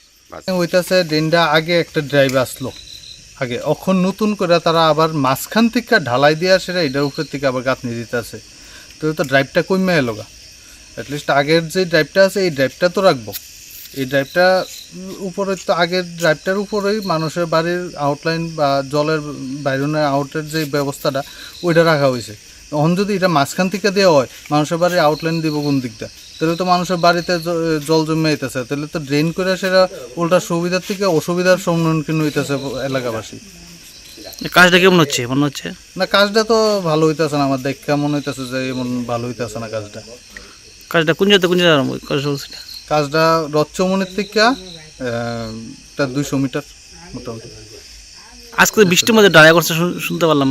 ওইটাছে ড্রেনটা আগে একটা ড্রাইভ আসলো আগে এখন নতুন করে তারা আবার মাঝখান থেকে ঢালাই দিয়ে আসে এটার উপর থেকে আবার গাঁথনি দিতে আছে তো ড্রাইভটা কমে এলো গা অ্যাটলিস্ট আগের যে ড্রাইভটা আছে এই ড্রাইভটা তো রাখবো এই ড্রাইভটা উপরে তো আগের ড্রাইভটার উপরেই মানুষের বাড়ির আউটলাইন বা জলের বাইরনের আউটের যে ব্যবস্থাটা ওইটা রাখা হয়েছে তখন যদি এটা মাঝখান থেকে দেওয়া হয় মানুষের বাড়ির আউটলাইন দিব কোন দিকটা তাহলে তো মানুষের বাড়িতে জল জমে যেতেছে তাহলে তো ড্রেন করে সেটা উল্টা সুবিধার থেকে অসুবিধার সম্মুখীন হইতেছে এলাকাবাসী কাজটা কেমন হচ্ছে মনে হচ্ছে না কাজটা তো ভালো হইতেছে না আমার দেখে মনে হইতেছে যে এমন ভালো হইতেছে না কাজটা কোন কাজটা রথচমনির থেকে 200 মিটার মোটামুটি আজকে বৃষ্টির মধ্যে ঢালাই করছে শুনতে পারলাম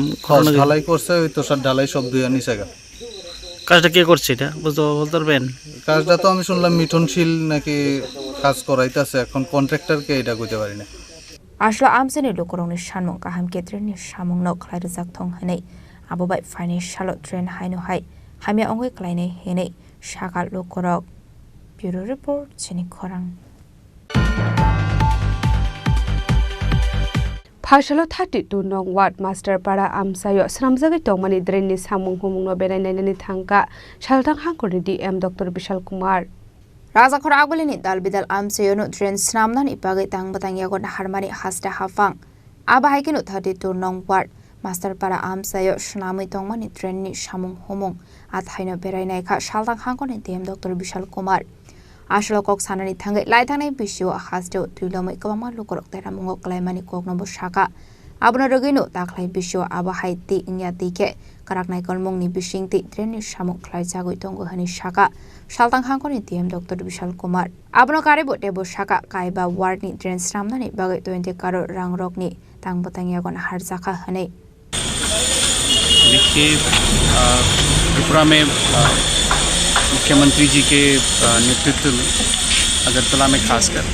ঢালাই করছে ওই তো সব ঢালাই সব দুই নিচে গা কাজটা কে করছে এটা বলতে পারবেন কাজটা তো আমি শুনলাম মিঠনশীল নাকি কাজ করাইতেছে এখন কন্ট্রাক্টরকে এটা কইতে পারি না আসলে আমসেনি লোকরংনি সানমং কাহাম কেত্রেনি সামং নক খ্লাইর জাকথং হেनै আবুবাই ফাইনান্সিয়াল ট্রেন হাইনো হাই হামিয়া अंगै क्लाइनै हेनै सागा लोकरक ब्यूरो रिपोर्ट चिनी खरां Phashalo 32 nong ward master para amsayo sramjagi tongmani drainni samung humungno benainani thangka saltang hangkori DM Dr. Bishal Kumar Rajakhor agulini dalbidal amsayo no drain snamnani ipagai tangbatangyagon harmani hasta hafang aba haikinu 32 nong ward master para amsayo snamui tongmani drainni samung humung athaino berainai kha saltang hangkori DM Dr. Bishal Kumar আসলে cock সানানি থাঙ্গে লাইথাংনাই বিশিও হাস্টেও তুইলमै गोबां लुकरक तेरामुंगो क्लाइमानि कोकनबो शाखा आबनो रगैनो दाख्लाय बिशो आबाहाय ति इंया तिके काराकनाय कलमंगनि बिसिंति ट्रेननि सामु ख्लाय जागै दंगो हानि शाखा सालतां हांखनि DM doctor Vishal Kumar आबनो कारेबो Tebo शाखा कायबा वार्डनि ट्रेन स्रामनानि बागै 20 करोड़ रां रकनि तांबतांगियागन हारजाखा हनै देखिए त्रिपुरा में मुख्यमंत्री जी के नेतृत्व में अगरतला में खासकर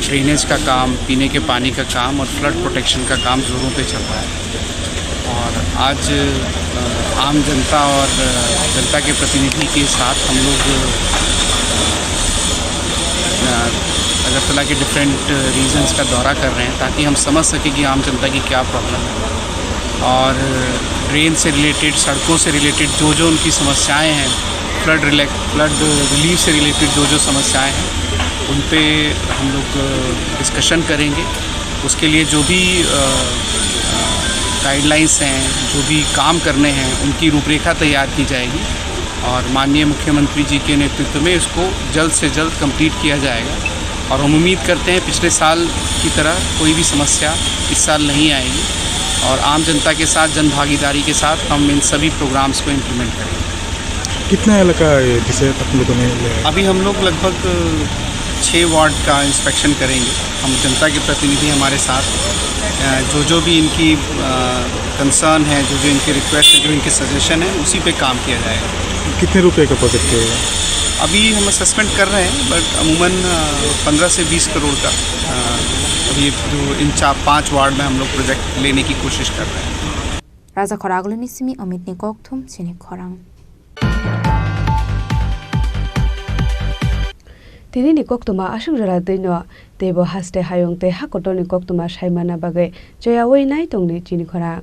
ड्रेनेज का काम पीने के पानी का काम और फ्लड प्रोटेक्शन का काम ज़ोरों पे चल रहा है और आज आम जनता और जनता के प्रतिनिधि के साथ हम लोग अगरतला के डिफरेंट रीजन्स का दौरा कर रहे हैं ताकि हम समझ सकें कि आम जनता की क्या प्रॉब्लम है और ड्रेन से रिलेटेड, सड़कों से रिलेटेड जो उनकी समस्याएं हैं, फ्लड रिलीफ से रिलेटेड जो समस्याएं हैं, उन पे हम लोग डिस्कशन करेंगे। उसके लिए जो भी गाइडलाइंस हैं, जो भी काम करने हैं, उनकी रूपरेखा तैयार की जाएगी और माननीय मुख्यमंत्री जी के नेतृत्व में इसको जल्द से जल्द कंप्लीट किया जाएगा। और हम उम्मीद करते हैं पिछले साल की तरह कोई भी समस्या इस साल नहीं आएगी और आम जनता के साथ जनभागीदारी के साथ हम इन सभी प्रोग्राम्स को इम्प्लीमेंट करेंगे। कितना इलाका है जिसे आप लोगों ने? अभी हम लोग लगभग 6 वार्ड का इंस्पेक्शन करेंगे। हम जनता के प्रतिनिधि हमारे साथ जो भी इनकी कंसर्न है, जो इनके रिक्वेस्ट है, जो इनके सजेशन है, उसी पे काम किया जाएगा। कितने रुपए का प्रोजेक्ट है? अभी हम असेसमेंट कर रहे हैं, बट अमूमन 15 से 20 करोड़ का अभी जो इन 4-5 वार्ड में हम लोग प्रोजेक्ट लेने की कोशिश कर रहे हैं। राजा खरागुलनि सिमी अमित निकोक्थुम चिनी खोरांग। Tini ni koktuma asung jara dino tebo haste hayong te hakoto ni koktuma saimana bagai joya wei nai tongni Chini Khorang.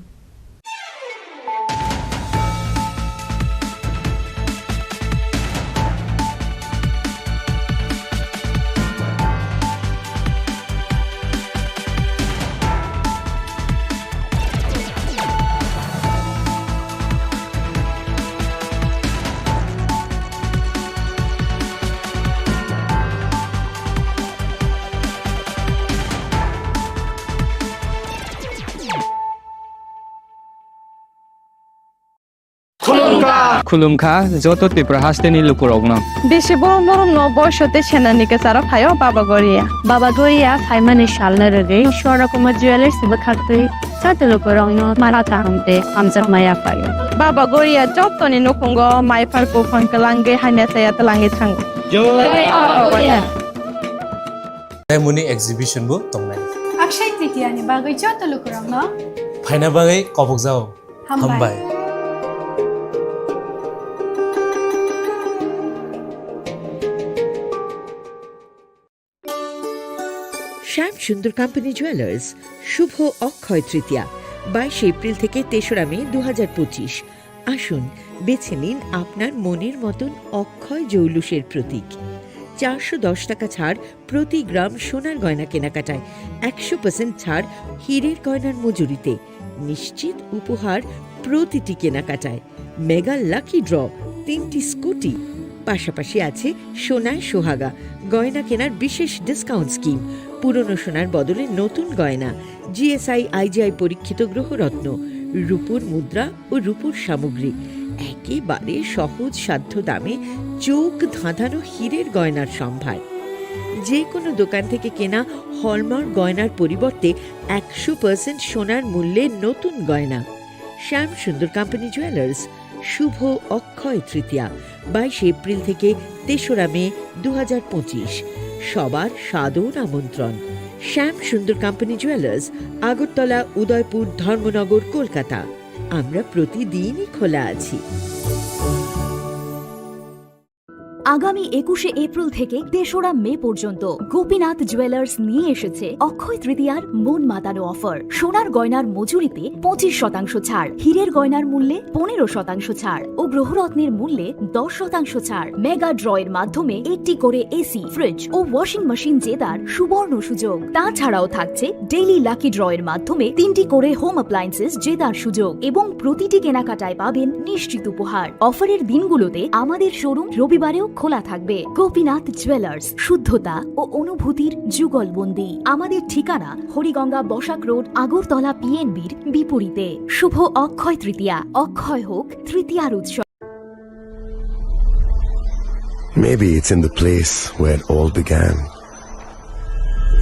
खुलुमखा जतो त्रिपुरा हास्टेनि लुकुरगनो बेसे बरम बरम न बयसते सेनानि केसारा फायो बाबा गोरिया फाइमानि सालना रगे शरकुमा ज्वेलर्स बखाते साते लुकुरगनो मारा तांते आमजा माया फायो बाबा गोरिया जतनि नकुंगो माइफार को फंकलांगे हाने साया तलांगे थांग दाइमोनि एक्जिबिशन बो तंगनाय अक्षय तृतीयानि बागै जतो लुकुरगनो फाइना बागै कबकजाओ हामबाय শ্যাম সুন্দর কোম্পানি জুয়েলার্স শুভ অক্ষয় তৃতীয়া 22 এপ্রিল থেকে 3রা মে 2025। আসুন বেছে নিন আপনার মনের মতন অক্ষয় জৌলুসের প্রতীক। 410 টাকা ছাড় প্রতি গ্রাম সোনার গয়না কেনাকাটায়, 100% ছাড় হীরের গয়নার মজুরিতে, নিশ্চিত উপহার প্রতিটি কেনাকাটায়, মেগা লাকি ড্র, 3টি স্কুটি, পাশাপাশি আছে সোনায় সোহাগা গয়না কেনার বিশেষ ডিসকাউন্ট স্কিম, পুরনো সোনার বদলে নতুন গয়না, জিএসআই আইজিআই পরীক্ষিত গ্রহরত্ন, রূপোর মুদ্রা ও রূপোর সামগ্রী, একেবারে সহজ সাধ্য দামে চোখ ধাঁধানো হীরের গয়নার সম্ভার। যে কোনো দোকান থেকে কেনা হলমার্ক গয়নার পরিবর্তে 100% সোনার মূল্যে নতুন গয়না। শ্যাম সুন্দর কোম্পানি জুয়েলার্স শুভ অক্ষয় তৃতীয়া 22 এপ্রিল থেকে 3রা মে 2025। সবার সাদর আমন্ত্রণ। শ্যাম সুন্দর কোম্পানি জুয়েলার্স, আগরতলা, উদয়পুর, ধর্মনগর, কলকাতা। আমরা প্রতিদিনই খোলা আছি। আগামী 21শে এপ্রিল থেকে 3রা মে পর্যন্ত গোপীনাথ জুয়েলার্স নিয়ে এসেছে অক্ষয় তৃতীয়ার মন মাতানো অফার। সোনার গয়নার মজুরিতে 25% ছাড়, হীরের গয়নার মূল্যে 15% ছাড় ও গ্রহরত্নের মূল্যে 10% ছাড়। মেগা ড্রয়ের মাধ্যমে একটি করে এসি, ফ্রিজ ও ওয়াশিং মেশিন জেতার সুবর্ণ সুযোগ। তাছাড়াও থাকছে ডেইলি লাকি ড্রয়ের মাধ্যমে 3টি করে হোম অ্যাপ্লায়েন্সেস জেতার সুযোগ এবং প্রতিটি কেনাকাটায় পাবেন নিশ্চিত উপহার। অফারের দিনগুলোতে আমাদের শোরুম রবিবারেও খোলা থাকবে। গোপীনাথ জুয়েলার্স, শুদ্ধতা ও অনুভূতির যুগলবন্দি। আমাদের ঠিকানা হরিগঙ্গা বসাক রোড, আগরতলা পিএনবির বিপরীতে। শুভ অক্ষয় তৃতীয়া, অক্ষয় হোক তৃতীয়ার উৎসব। Maybe it's in the place where it all began,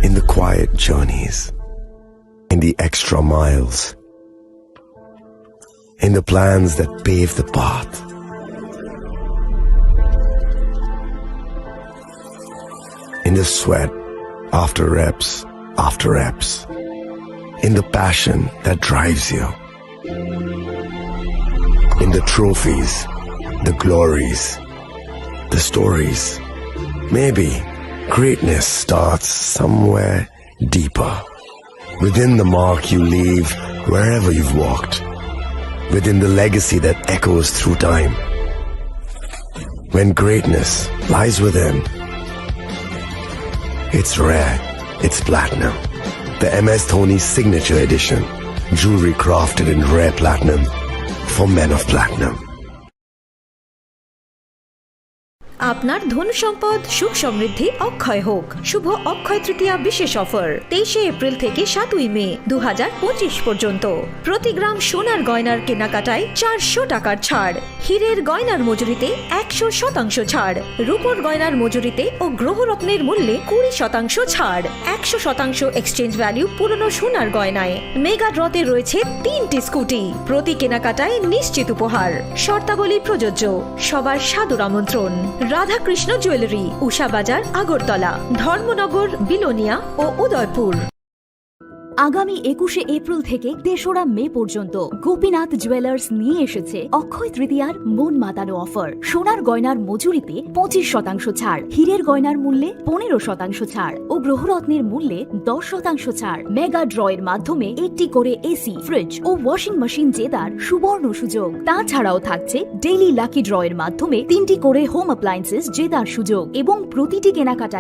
in the quiet journeys, in the extra miles, in the plans that pave the path. In the sweat after reps, in the passion that drives you, in the trophies, the glories, the stories. Maybe greatness starts somewhere deeper, within the mark you leave wherever you've walked. within the legacy that echoes through time. When greatness lies within, it's rare, it's platinum. The MS Dhoni Signature Edition, jewelry crafted in rare platinum for men of platinum. আপনার ধন সম্পদ সুখ সমৃদ্ধি অক্ষয় হোক। শুভ অক্ষয় তৃতীয়া বিশেষ offer 23 April থেকে 7 মে 2025 পর্যন্ত। প্রতি গ্রাম সোনার গয়নার কেনাকাটায় 400 টাকার ছাড়, হীরের গয়নার মজুরিতে 100% ছাড়, রূপোর গয়নার মজুরিতে ও গ্রহরত্নের মূল্যে 20% ছাড়, 100% এক্সচেঞ্জ ভ্যালু পুরনো সোনার গয়নায়। মেগা ড্রতে রয়েছে 3টি স্কুটি, প্রতি কেনাকাটায় নিশ্চিত উপহার। শর্তাবলী প্রযোজ্য। সবার সাদর আমন্ত্রণ। রাধাকৃষ্ণ জুয়েলারি, উষা বাজার, আগরতলা, ধর্মনগর, বিলোনিয়া ও উদয়পুর। আগামী 21 এপ্রিল থেকে 3রা মে পর্যন্ত গোপীনাথ জুয়েলার্স নিয়ে এসেছে অক্ষয় তৃতীয়ার মন মাতানো অফার। সোনার গয়নার মজুরিতে 25% ছাড়, হীরের গয়নার মূল্যে 15% ছাড় ও গ্রহরত্নের মূল্যে 10% ছাড়। মেগা ড্রয়ের মাধ্যমে একটি করে এসি, ফ্রিজ ও ওয়াশিং মেশিন জেতার সুবর্ণ সুযোগ। তাছাড়াও থাকছে ডেইলি লাকি ড্রয়ের মাধ্যমে 3টি করে হোম অ্যাপ্লায়েন্সেস জেতার সুযোগ এবং প্রতিটি কেনাকাটায়